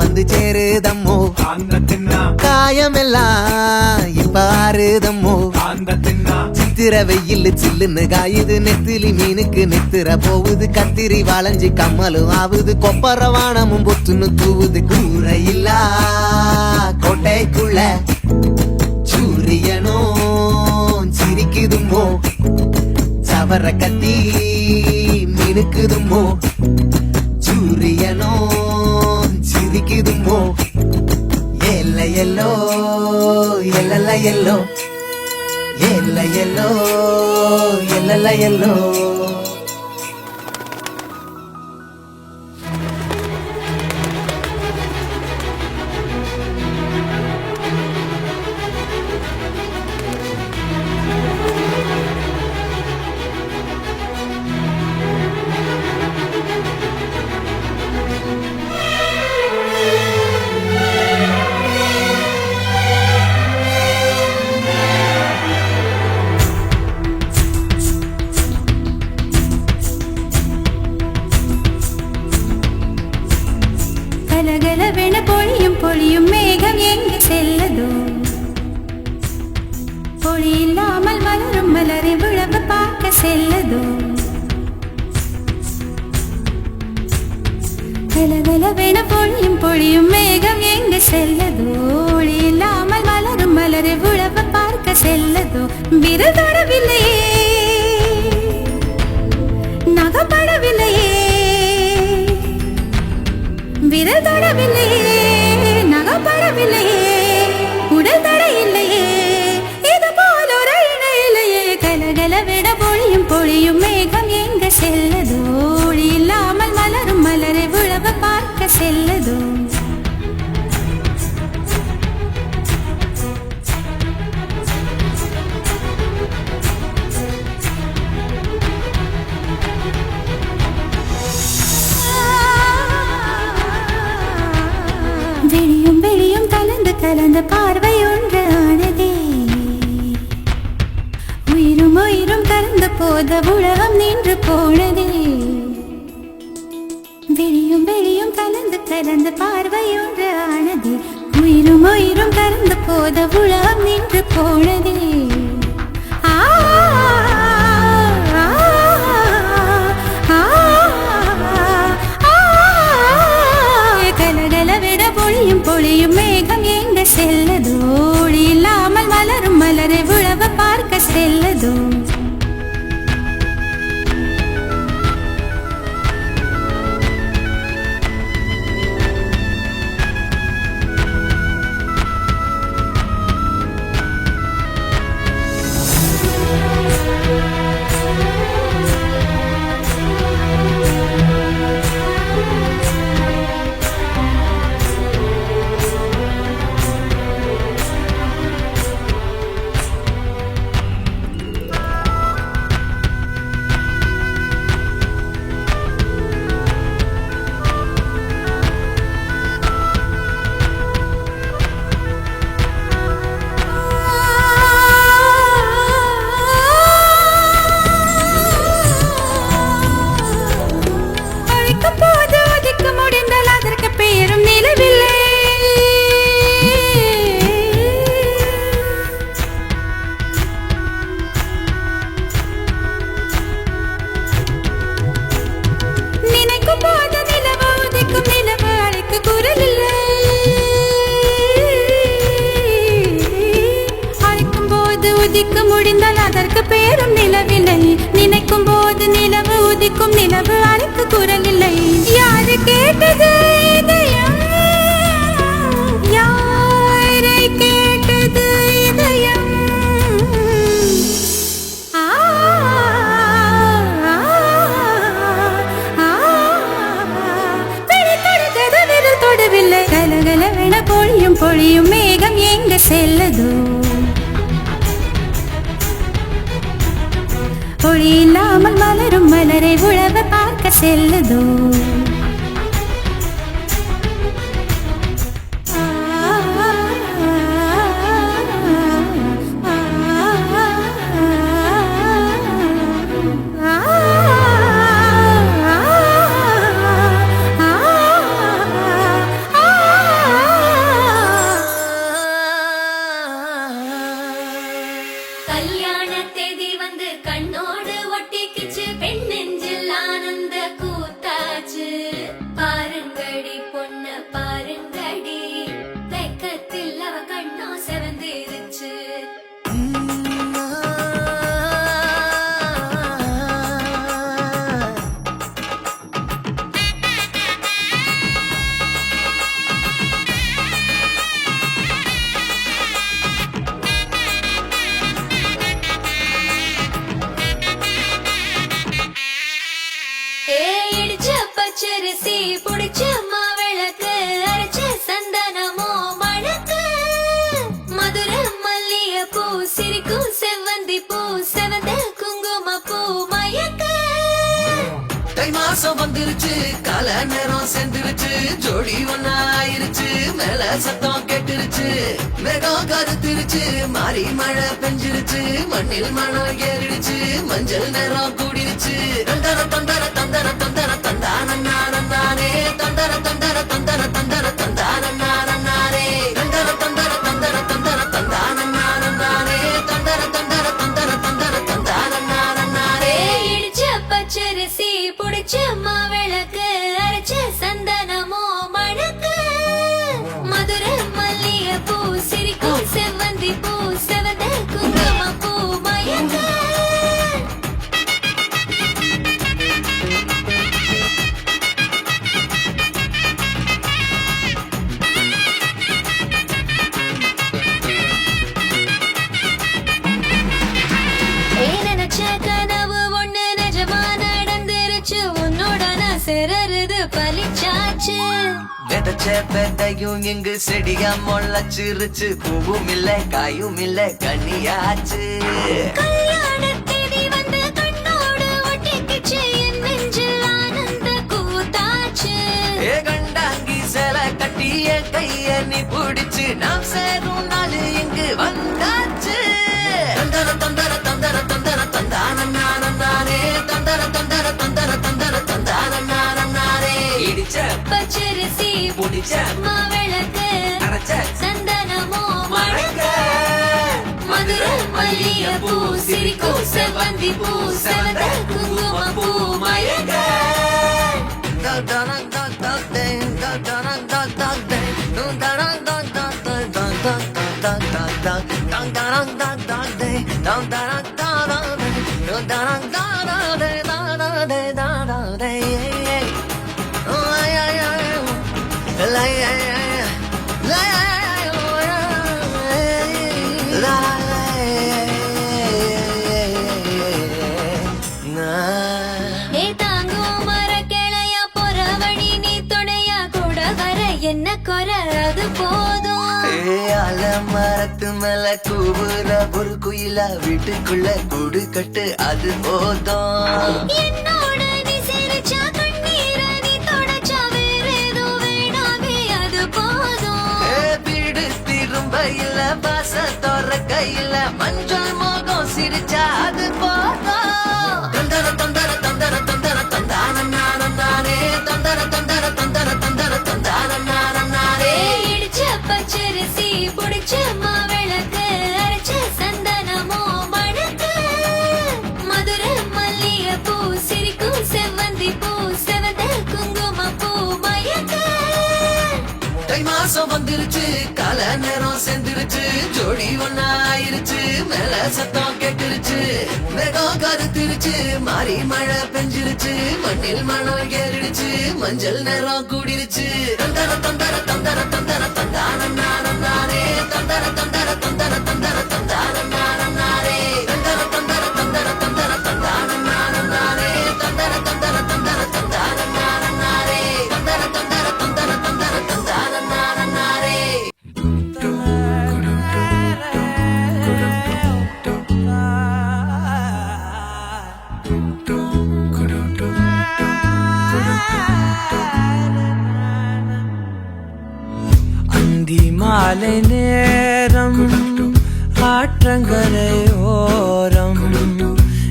வந்து சேருதம்மோ காயமெல்லாம் இப்ப ஆறுதம்மோ சித்திர வெயில் சில்லுன்னு காயுது நெத்திலி மீனுக்கு நெத்திர போகுது கத்திரி வளைஞ்சி கம்மலும் ஆவுது கொப்பர வானமும் பொத்துன்னு தூவுது கூரையில்லா கோட்டைக்குள்ள சூரியனோ சிரிக்குதுமோ சவர கத்தி மினுக்குதுமோ சூரியனோ சிரிக்குதுமோ எல்ல எல்லோ எல்லல்ல எல்லோ எல்ல எல்லோ எல்லல்ல எல்லோ கலகலவென பொழியும் பொழியும் மேகம் எங்கு செல்லதோ பொழி இல்லாமல் மலரும் மலரை விழவு பார்க்க செல்லதோ கலகலவென பொழியும் பொழியும் மேகம் எங்கு செல்லதோ ஒளி இல்லாமல் மலரும் மலரை விழவு பார்க்க செல்லதோ விரல் தொடவில்லையே நகப்படவில்லையே விரல் தொடவில்லையே நகப்படவில்லையே உடல் தட இல்லையே இது போல் ஒரு இணை இல்லையே கலகலவென பொழியும் பொழியும் மேகம் எங்க செல்லதோ ஒளி இல்லாமல் மலரும் மலரை விழவ பார்க்க செல்லதோ வெளியும் வெளியும் கலந்து கலந்த பார்வை ஒன்று ஆனதே உயிரும் உயிரும் கலந்த போத உலகம் நின்று போனதே வெளியும் வெளியும் கலந்து கலந்த பார்வை ஒன்று ஆனதே உயிரும் உயிரும் கலந்த போத உலகம் நின்று போனதே பொழியும் பொழியும் மேகம் எங்க செல்லதோ ஒளி இல்லாமல் மலரும் மலரை விழவ பார்க்க செல்லதோ முடிந்தால் அதற்கு பேரும் நிலவில்லை நினைக்கும் போது நிலவு உதிக்கும் நிலவு அழைக்கு குரல் இல்லை யாரு கேட்டது இதயம் யாரை கேட்டது இதயம் ஆ ஆ ஆ செல்லதோ ஒளி இல்லாமல் மலரும் மலரை உழவ பார்க்க செல்லதோ கல்யாண தேதி வந்து கண்ணோடு ஒட்டிக்கிச்சு பெண் நெஞ்சில் ஆனந்த கூத்தாச்சு பாருங்கடி பொண்ண பாருங்கடி வெக்கத்தில் அவ கண்ணோ செவந்திருச்சு இடிச்ச பச்சரிசி புடிச்ச மாவிளக்கு அரைச்ச சந்தனமோ மணக்கு மதுர மல்லிய பூ சிரிக்கும் செவ்வந்தி பூ செவந்த குங்கும பூ மயக்க தை மாசம் வந்துருச்சு கால நேரம் சேர்ந்துருச்சு ஜோடி ஒன்னா ஆயிருச்சு மேல சத்தம் கேட்டுருச்சு மேகம் கருத்துருச்சு மாறி மழை பெஞ்சிருச்சு மண்ணில் மணம் ஏறிடுச்சு மஞ்சள் நேரம் கூடிருச்சு தந்தர தந்தர தந்தர தந்தர தந்தானே தந்தர தந்தர தந்தர தந்தர தந்தானே தந்தர தந்தர தந்தர தந்தர தந்தானே தந்தர தந்தர தந்தர தந்தர தந்தானே இடிச்ச பச்சரிசி புடிச்ச மாவிளக்கு அரைச்ச சந்தனமோ மணக்கு மதுர மல்லிய பூ சிரிக்கும் செவ்வந்தி பூ செவந்த குங்கும பூ மயக்க நினைச்ச கனவு ஒண்ணு நிஜமா நடந்துருச்சு உன்னோட நான் சிறருது பலிச்சாச்சு விதைச்ச விதையும் இங்கு செடியா முளைச்சிருச்சு பூவும் இல்ல காயும் இல்ல கனியாச்சு கல்யாண தேதி வந்து கண்ணோடு ஒட்டிக்கிச்சு என் நெஞ்சில் ஆனந்த கூத்தாச்சு ஏ கண்டாங்கி சில கட்டிய கைய நீ பிடிச்சு நாம் சேரும் நாள் இங்கு வந்தாச்சு தந்தர தந்தர தந்தர தந்தர தந்தானே தந்தர தந்தர தந்தர தந்தர தந்தானே இடிச்ச பச்சரிசி புடிச்ச மாவிளக்கு அரைச்ச சந்தனமோ மணக்க மதுர மல்லிய பூ சிரிக்கும் செவ்வந்தி பூ செவந்த குங்கும பூ மயக்க நீ தாங்கும் மர கிளையா பொறவழி நீ துணையா கூட வர என்ன குறை அது போதும் மரத்து மேல கூவுற ஒரு குயிலா வீட்டுக்குள்ள கூடு கட்டு அது போதும் என்னோட நீ சிரிச்சா கண்ணீரை நீ தொடச்சா வேற ஏதோ வேணாமே அது போதும் வீடு திரும்ப இல்ல பாச தோற கையில மஞ்சள் மோகம் சிரிச்சா அது போதும் தந்தர தந்தர தந்தர தந்தர தந்தானே தந்தர தந்தர தந்தர தந்தர தந்தானே இடிச்ச பச்சரிசி புடிச்ச மாவிளக்கு அரைச்ச சந்தனமோ மணக்க மதுர மல்லிய பூ சிரிக்கும் செவ்வந்தி பூ செவந்த குங்கும பூ மயக்க தை மாசம் வந்துருச்சு கால நேரம் சேர்ந்துருச்சு ஜோடி ஒன்னா ஆயிருச்சு மேல சத்தம் கேட்டுருச்சு மேகம் கருத்துருச்சு மாறி மழை பெஞ்சிருச்சு மண்ணில் மணம் ஏறிடுச்சு மஞ்சள் நேரம் கூடிருச்சு தந்தர தந்தர தந்தர தந்தர தந்தானே தந்தர தந்தர தந்தர தந்தர தந்தானே தந்தர தந்தர தந்தர தந்தர தந்தானே தந்தர தந்தர தந்தர தந்தானே தந்தர தந்தர தந்தர தந்தர தந்தானே மாலை நேரம் ஆற்றங்கரையோரம்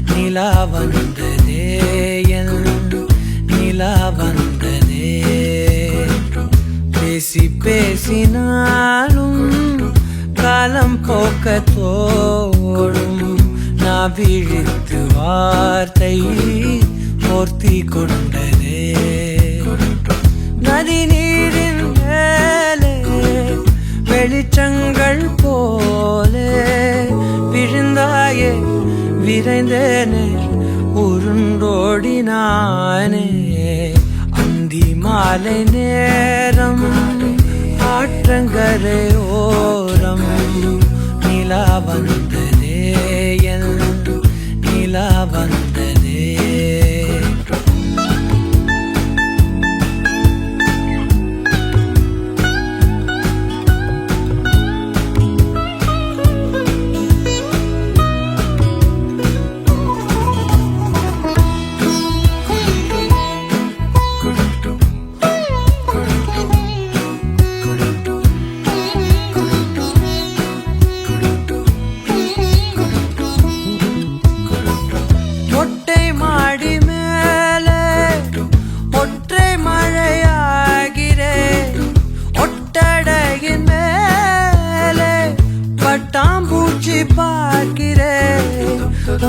நிலா வந்ததே என் நிலா வந்ததே பேசி பேசினாலும் காலம் போக்க தோடும் நான் விழித்து வார்த்தை போர்த்தி கொண்டதே நதி நீரின் மேலே வெளிச்சங்கள் போலே விழுந்தாயே விரைந்தேனே உருண்டோடினானே அந்தி மாலை நேரம் ஆற்றங்கரையோரம் நிலா வந்ததே என் நிலா வந்ததே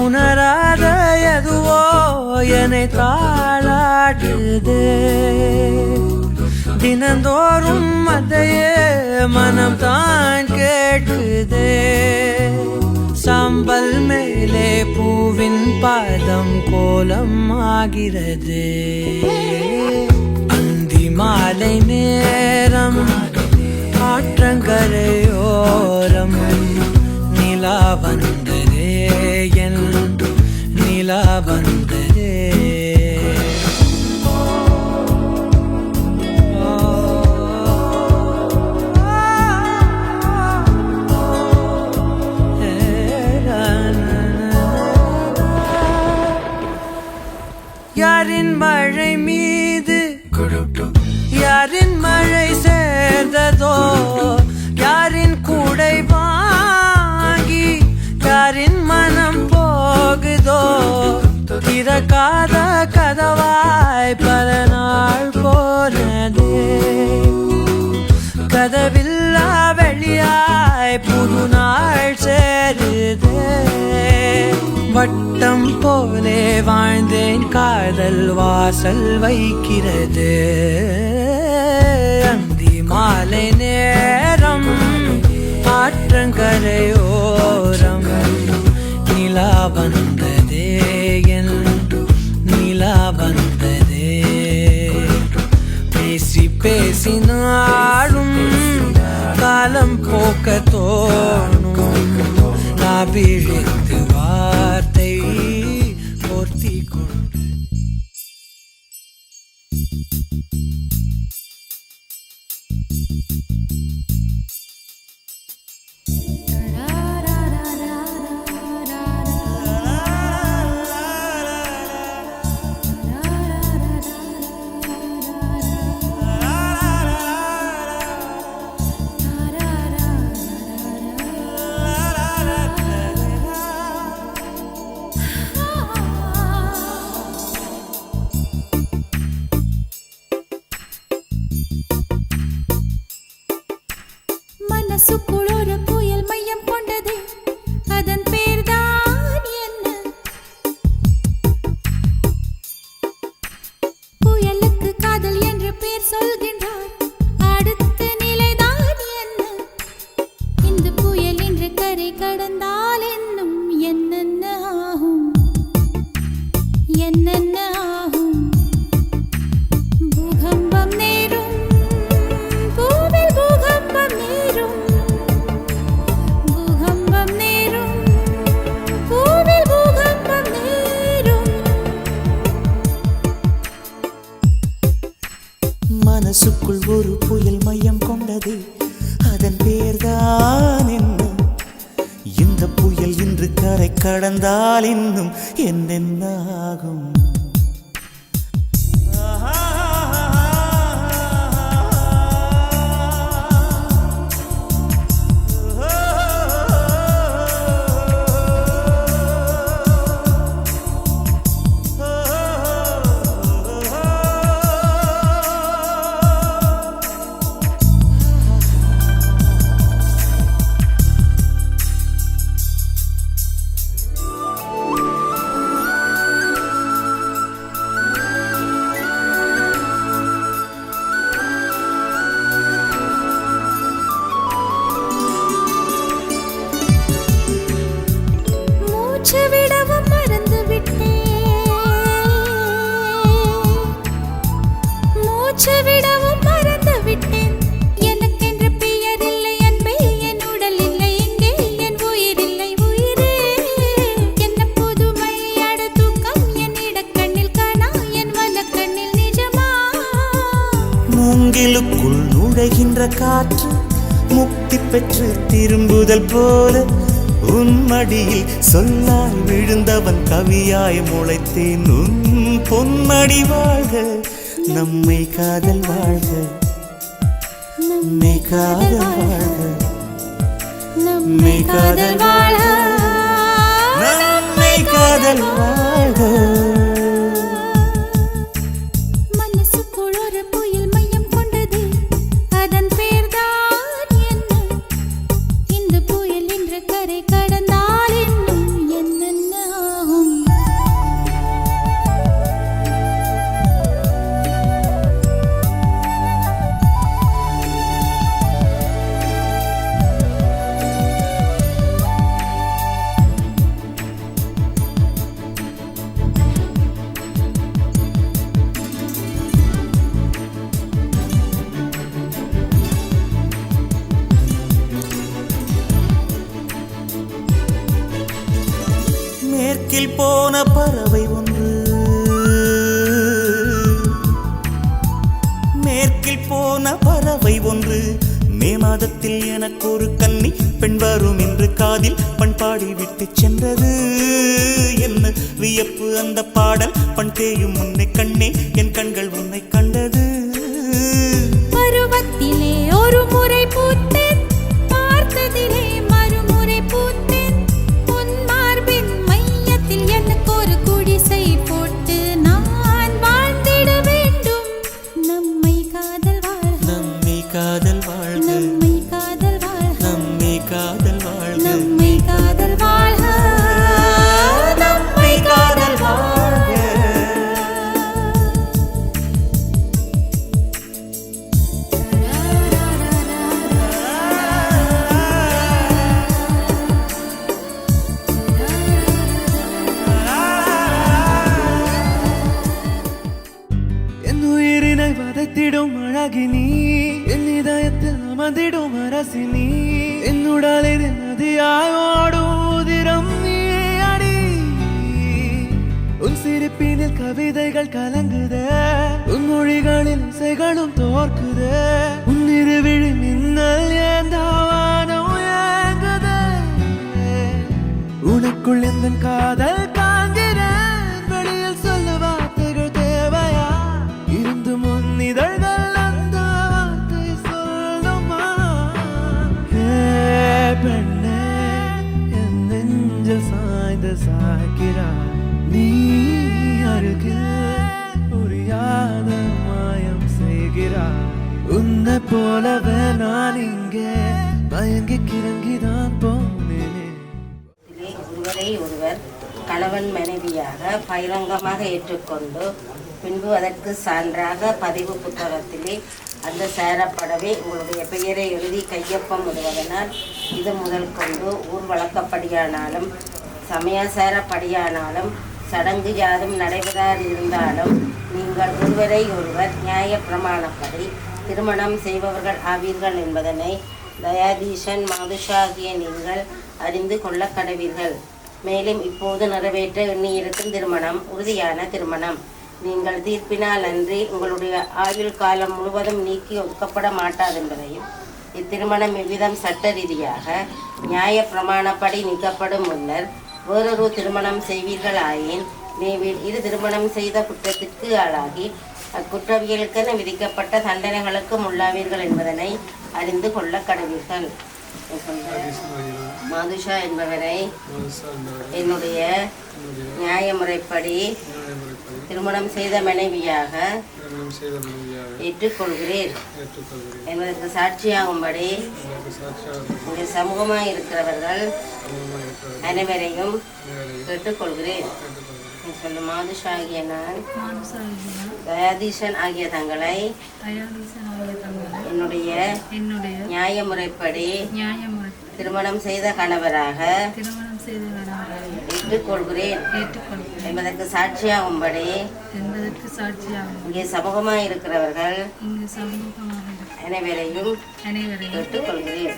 உணராத எதுவோ என்னை தாளாட்டுதே தினந்தோறும் அதையே மனம் தான் கேட்குதே சாம்பல் மேலே பூவின் பாதம் கோலம் ஆகிறது அந்தி மாலை நேரம் ஆற்றங்கரையோரம் நிலா வந்ததே என் நிலா வந்ததே யாரின் மழை மீது யாரின் மழை சேர்ந்ததோ யாரின் கூடை வாங்கி யாரின் மனம் போகுதோ திறக்காத கதவாய் பல நாள் போனதே கதவில்லா வெளியாய் புது நாள் சேருதே வட்டம் போலே வாழ்ந்தேன் காதல் வாசல் வைக்கிறது அந்தி மாலை நேரம் ஆற்றங்கரையோரம் நிலா வந்ததே என் நிலா வந்ததே பேசி பேசினாலும் காலம் போக்க தோணும் நான் விழித்து வார்த்தை போர்த்தி கொண்டு மனசுக்குள் ஒரு புயல் மையம் கொண்டது அதன் பேர்தான் என்ன புயலுக்கு காதல் என்று பேர் சொல்கின்றார் அடுத்த நிலைதான் என்ன இந்த புயல் என்று கரை கடந்தால் என்னும் என்னென்ன ஆகும் என்னென்ன ஆகும் பூகம்பம் நேரும் பூவில் பூகம்பம் நேரும் பூகம்பம் நேரும் பூவில் பூகம்பம் நேரும் மனசுக்குள் ஒரு புயல் மையம் கொண்டது அதன் பேர்தான் என்ன இந்த புயல் இன்று கரை கடந்தால் இன்னும் என்னென்ன ஆகும் காற்று முக்தி பெற்று திரும்புதல் போல உன் மடியில் சொல்லாய் விழுந்தவன் கவியாய் முளைத்தேன் உன் பொன்மடி வாழ்க நம்மை காதல் வாழ்க நம்மை காதல் வாழ்க நம்மை காதல் வாழ நம்மை காதல் வாழ்க மனசுக்குள் ஒரு புயல் மையம் கொண்டது அதன் பேர்தான் என்ன இந்த புயல் என்ற கரை கடந்தால் இன்னும் என்னென்ன ஆகும் மேற்கில் போன பறவை ஒன்று மேற்கில் போன பறவை ஒன்று மே மாதத்தில் எனக்கு ஒரு கன்னி பெண் வரும் என்று காதில் பண்பாடி விட்டு சென்றது என்ன வியப்பு அந்த பாடல் பண் தேயும் உன்னை கண்ணே என் கண்கள் உன்னை கண்டது பருவத்திலே ஒரு முறை பூத்தேன் பார்த்ததிலே மறுமுறை பூத்தேன் பொன் மார்பின் மையத்தில் எனக்கு ஒரு குடிசை போட்டு நான் வாழ்ந்திட வேண்டும் நம்மை காதல் வாழ்க நம்மை காதல் வாழ்க நம்மை காதல் வாழ்க நம்மை காதல் வாழ்க நம்மை காதல் வாழ்க நம்மை காதல் வாழ்க என் உயிரினை வதைத்திடும் அழகினி என் இதயத்தில் அமர்ந்திடும் அரசினி என் உடலில் நதியாய் ஓடும் உதிரம் நீ அடி உன் சிரிப்பினில் கவிதைகள் கலங்குதே உன் மொழிகளில் இசைகளும் தோற்குதே உன் இருவிழி மின்னல் ஏந்தாவானோ ஏங்குதே உனக்குள் எந்த காதல் காண்கிறேன் வெளியில் சொல்ல வார்த்தைகள் தேவையா இருந்து முன் இதழ்கள் அந்த வார்த்தை சொல்லுமா பெண்ணே என் நெஞ்சில் சாய்ந்து சாய்க்கிறாய் நீ அருகில் புரியாத மாயம் செய்கிறாய் உன்னை போலவே நான் இங்கே மயங்கி கிறங்கிதான் போனேனே. ஒருவரை ஒருவர் கணவன் மனைவியாக பகிரங்கமாக ஏற்றுக்கொண்டு பின்பு அதற்கு சான்றாக பதிவு புத்தகத்திலே அந்த சேரப்படவே உங்களுடைய பெயரை எழுதி கையொப்பம் விடுவதனால் இது முதல் கொண்டு ஊர் வழக்கப்படியானாலும் சமயசாரப்படியானாலும் சடங்கு யாதும் நடைபெறாது இருந்தாலும் நீங்கள் ஒருவரை ஒருவர் நியாய பிரமாணப்படி திருமணம் செய்பவர்கள் ஆவீர்கள் என்பதனை தயாதீசன் மாதுஷா ஆகிய நீங்கள் அறிந்து கொள்ள கடவீர்கள். மேலும் இப்போது நிறைவேற்ற எண்ணியிருக்கும் திருமணம் உறுதியான திருமணம். நீங்கள் தீர்ப்பினால் அன்றி உங்களுடைய ஆயுள் காலம் முழுவதும் நீக்கி ஒதுக்கப்பட மாட்டாதென்பதையும் இத்திருமணம் எவ்விதம் சட்ட ரீதியாக நியாய பிரமாணப்படி நீக்கப்படும் முன்னர் வேறொரு திருமணம் செய்வீர்கள் ஆயின் நீவில் இரு திருமணம் செய்த குற்றத்திற்கு ஆளாகி அக்குற்றவியலுக்கென விதிக்கப்பட்ட தண்டனைகளுக்கும் உள்ளாவீர்கள் என்பதனை அறிந்து கொள்ள கடவீர்கள். மாதுஷா என்பவரை என்னுடைய நியாய முறைப்படி திருமணம் செய்த மனைவியாக ஏற்றுக்கொள்கிறேன் என்பதற்கு சாட்சியாகும்படி இங்கே சமூகமாக இருக்கிறவர்கள் அனைவரையும் கேட்டுக்கொள்கிறேன். சொல்லும் மாதுஷா ஆகிய நான் தயாதீசன் ஆகிய தங்களை என்னுடைய நியாய முறைப்படி திருமணம் செய்த கணவராக ஏற்றுக்கொள்கிறேன் என்பதற்கு சாட்சியாகும்படி இங்கே சமூகமாக இருக்கிறவர்கள் அனைவரையும் கேட்டுக்கொள்கிறேன்.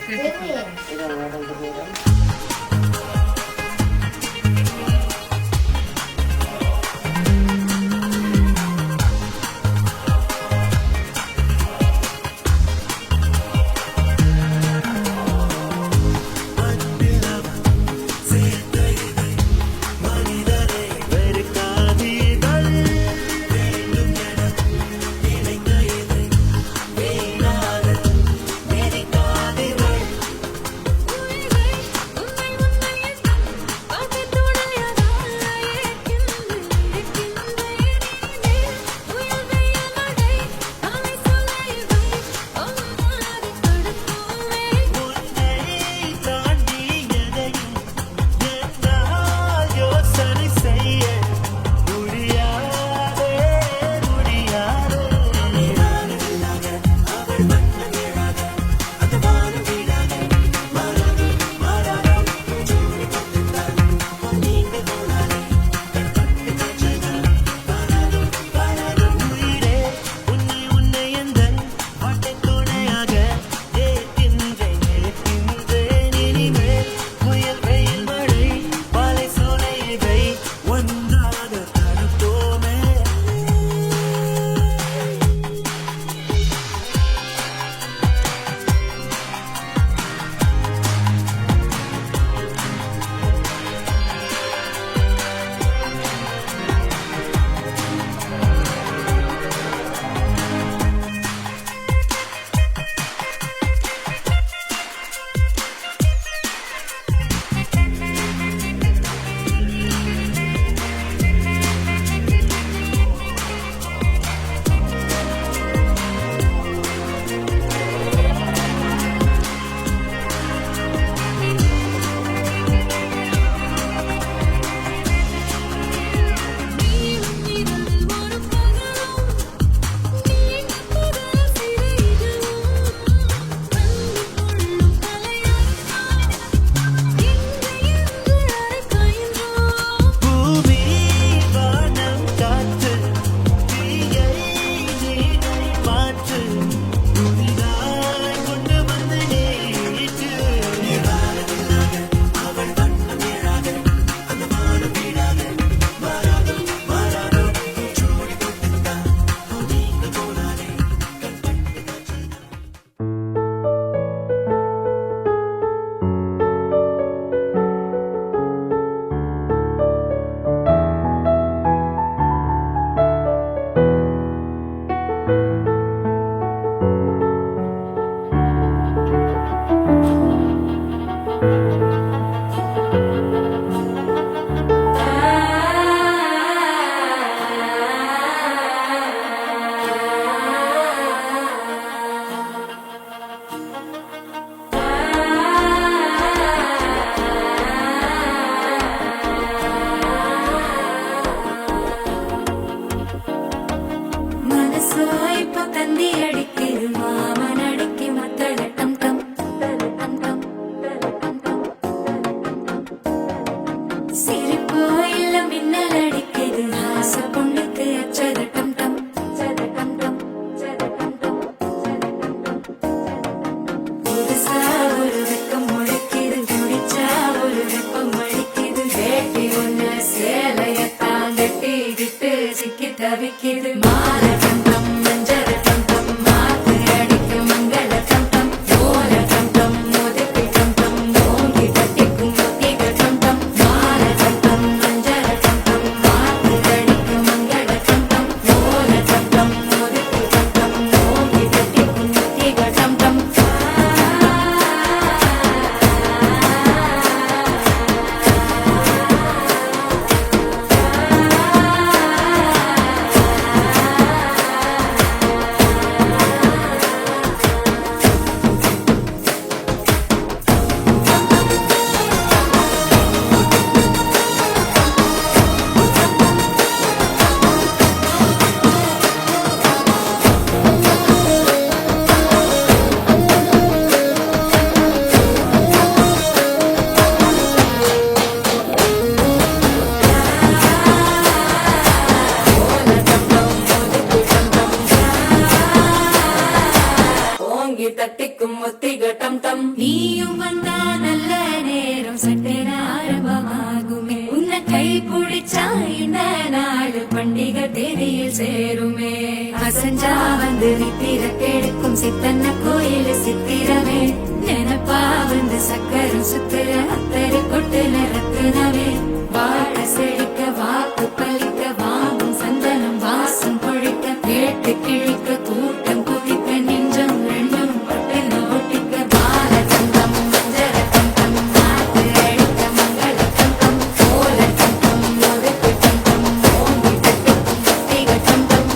புடிச்சா இந்த நாடு பண்டிகை தேதியில் சேருமே அசஞ்சா வந்து நித்திர கெடுக்கும் சித்தன்ன கோயில் சித்திரமே நினப்பா வந்து சக்கரம் சுத்துற அத்தரு கொட்டுல ரத்துனவே வாழ செழிக்க வாக்கு பலிக்க வாங்கும் சந்தனம் வாசம் பொழிக்க கேட்டு கிழிக்க கூட்டம் குதிக்க நெஞ்சம் ரெண்டும் பட்டுன ஒட்டிக்க பால தங்கம் மஞ்சர தங்கம் நாட்டு அழிக்க மங்கள தங்கம் கோல தங்கம் ஒதுக்கு தங்கம் ஓங்கி தட்டுக்கும் திக தங்கம்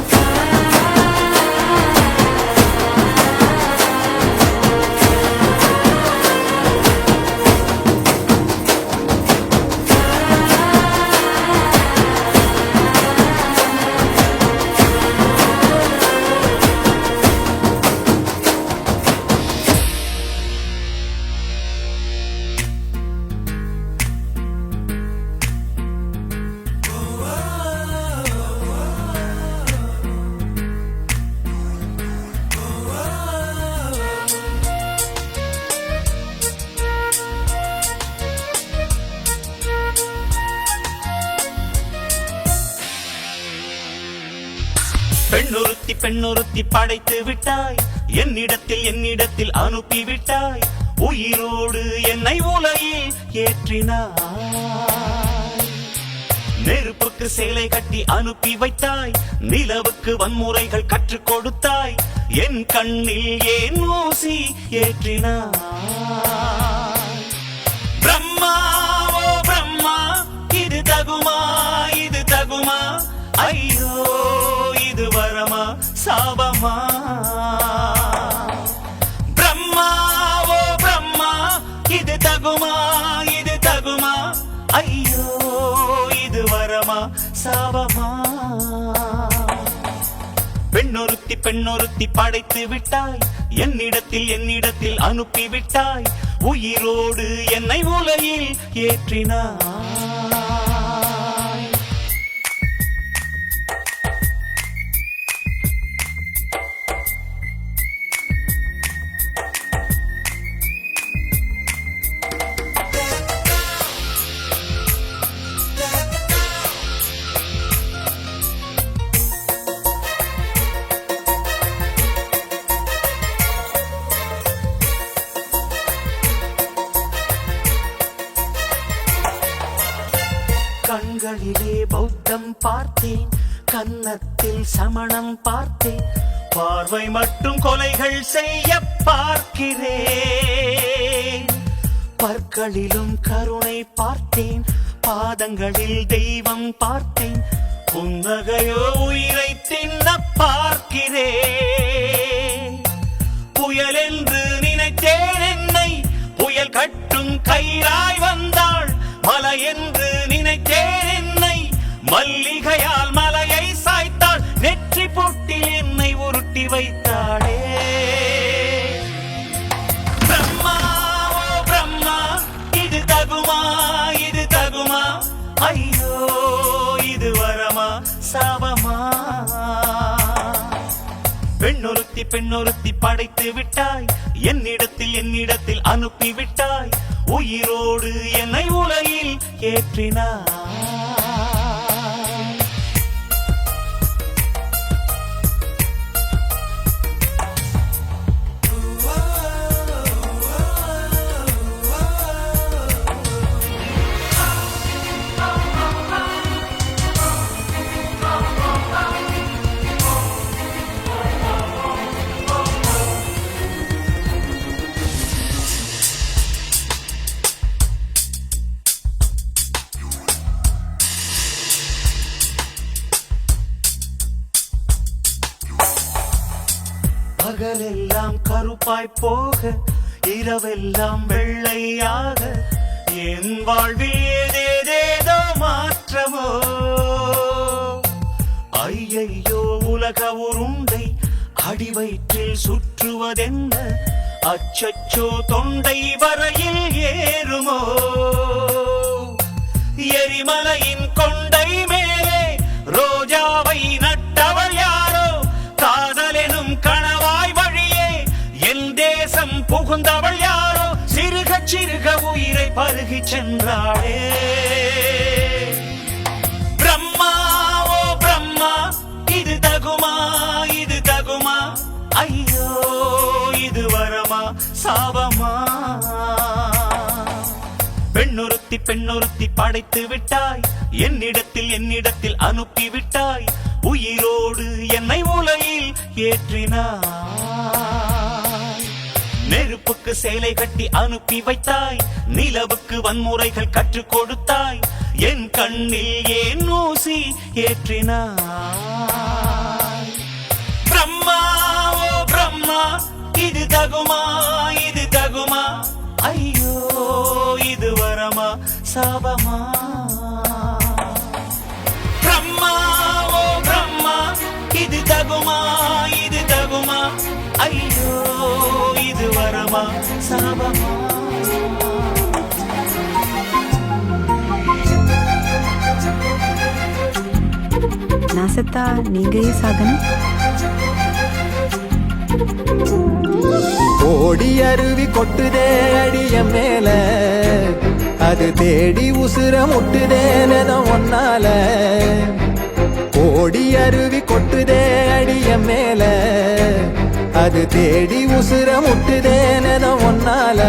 பெண்ணொருத்தி படைத்து விட்டாய் என்னிடத்தில் அனுப்பி விட்டாய் உயிரோடு என்னை உலகில் ஏற்றினாய் நெருப்புக்கு சேலை கட்டி அனுப்பி வைத்தாய் நிலவுக்கு வன்முறைகள் கற்றுக் கொடுத்தாய் என் கண்ணில் ஏன் ஊசி ஏற்றினாய் பிரம்மா ஓ பிரம்மா இது தகுமா ஐயோ இது வரமா சாபமா பிரம்மா ஓ பிரம்மா இது தகுமா ஐயோ இது வரமா சாபமா பெண்ணொருத்தி படைத்து விட்டாய் என்னிடத்தில் அனுப்பி விட்டாய் உயிரோடு என்னை உலகில் ஏற்றினாய் கண்களிலே பௌத்தம் பார்த்தேன் கன்னத்தில் சமணம் பார்த்தேன் பார்வை மட்டும் கொலைகள் செய்ய பார்க்கிறேன் பற்களிலும் கருணை பார்த்தேன் பாதங்களில் தெய்வம் பார்த்தேன் புன்னகையோ உயிரை தின்ன பார்க்கிறேன் புயல் என்று நினைத்தேன் என்னை புயல் கட்டும் கயிறாய் வந்தாள் மலை என்று நினைத்தேன் என்னை மல்லிகையால் மலையை சாய்த்தாள் நெற்றி பொட்டில் என்னை உருட்டி வைத்தாளே பிரம்மா ஓ பிரம்மா இது தகுமா ஐயோ இது வரமா சாபமா பெண்ணொருத்தி படைத்து விட்டாய் என்னிடத்தில் அனுப்பி விட்டாய் உயிரோடு என்னை உலகில் ஏற்றினாய் பகலெல்லாம் கருப்பாய் போக இரவெல்லாம் வெள்ளையாக என் வாழ்வில் ஏதேதோ மாற்றமோ ஐயையோ உலக உருண்டை அடிவயிற்றில் சுற்றுவதென்ன அச்சச்சோ தொண்டை வரையில் ஏறுமோ எரிமலையின் கொண்டை மேலே ரோஜாவை நட்டவள் யாரோ காதலெனும் கணவாய் வழியே என் தேசம் புகுந்தவள் யாரோ சிறுக சிறுக உயிரை பருகி சென்றாளே பெண்ணொருத்தி படைத்து விட்டாய், என்னிடத்தில் அனுப்பி விட்டாய், உயிரோடு என்னை உலையில் ஏற்றினாய். நெருப்புக்கு சேலை கட்டி அனுப்பி வைத்தாய், நிலவுக்கு வன்முறைகள் கற்றுக் கொடுத்தாய், என் கண்ணில் ஏன் ஊசி ஏற்றினாய். பிரம்மா ஓ பிரம்மா, இது தகுமா இது தகுமா, ஐயோ இது வரமா சாபமா. பிரம்மா ஓ பிரம்மா, இது தகுமா இது தகுமா, ஐயோ இது வரமா சாபமா. நான் செத்தா நீங்க ஏன் சாகணும்? ஓடி அருவி கொட்டுதே அடிய மேல, அது தேடி உசுர முட்டுதேனதும் ஒன்னால. ஓடி அருவி கொட்டுதே அடிய மேல, அது தேடி உசுர முட்டுதேனதும் ஒன்னால.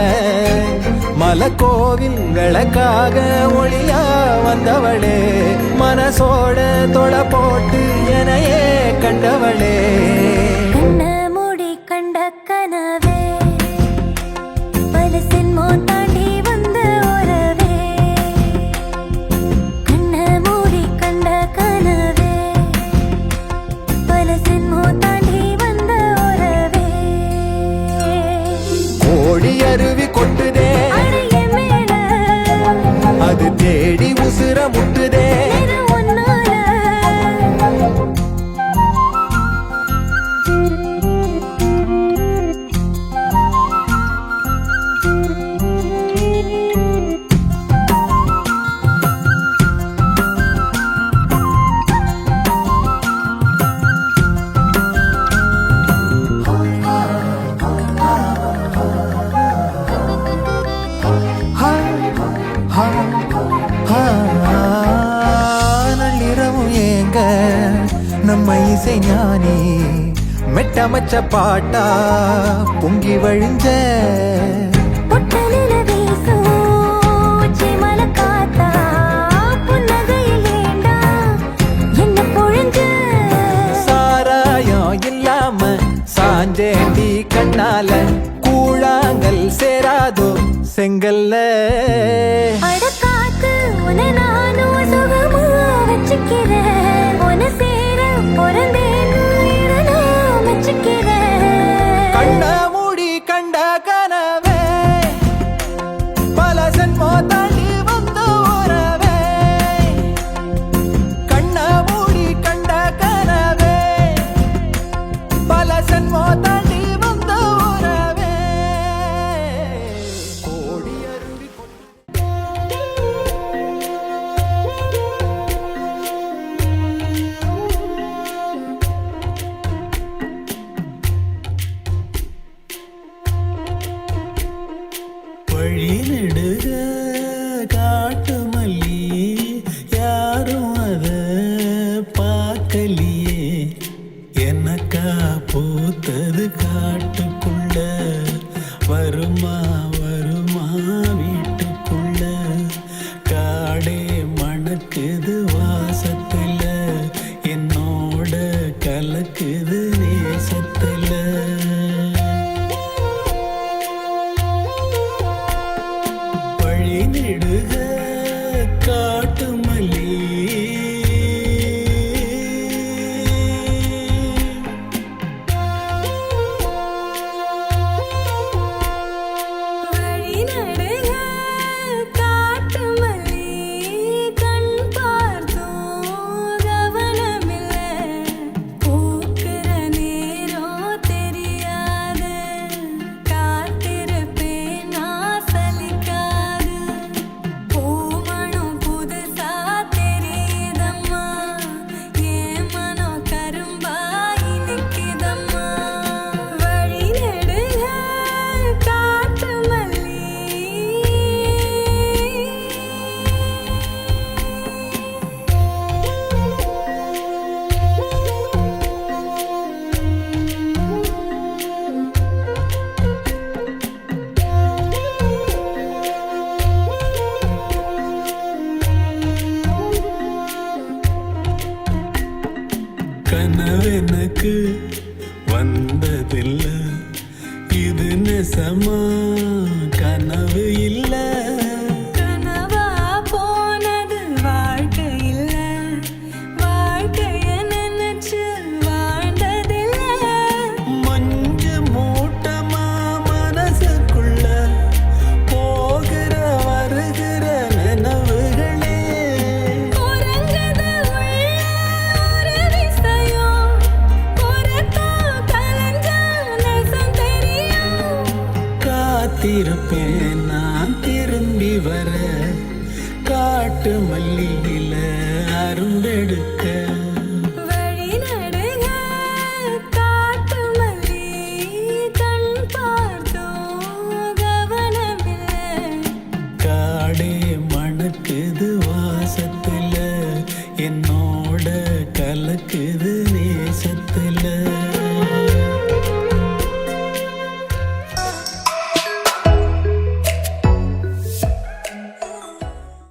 மலக்கோவில்களுக்காக ஒளியா வந்தவளே, மனசோட தொலை போட்டு எனையே கண்டவளே. கண்ட கனவே பலசின் மோன் தாண்டி வந்த உறவே, கண்ண மூடி கண்ட கனவே பலசின் மோன் தாண்டி வந்த உறவே. ஓடி அருவி கொட்டுதே அடைய மேல, அது தேடி உசுர முட்டுதே ஒன்னால. நள்ளிரவும் ஏங்க நம்ம இசை ஞானி மெட்டமச்ச பாட்டா பொங்கி வழிஞ்ச. பொட்டலில வீசும் உச்சி மலை காத்தா, புன்னகையில் ஏண்டா என்ன பொழிஞ்ச. சாராயம் இல்லாம சாஞ்சேண்டி கண்ணால, கூழாங்கல் சேராதோ செங்கல்ல. அடக்காத்து உன நானும் சுகமா வச்சுக்கிறேன், உன சேர பிறந்தேன்னு இதை நான் வச்சுக்கிறேன். கண்ண மூடி கண்ட கனவே கனவெனக்கு வந்ததில்லை இது நெசமா கனவு இல்லை கனவா போனது வாழ்க்கை இல்ல வாழ்க்கைய நினைச்சு வாழ்ந்ததில்ல மஞ்ச மூட்டமா மனசுக்குள்ள போகிற வருகிற நினைவுகளே உறங்குது உள்ள ஒரு விஷயம் உறக்கம் கலைஞ்சா நெசம் தெரியும் காத்திருப்பேன் நான் திரும்பி வர காட்டு மல்லியில அரும்பெடுக்க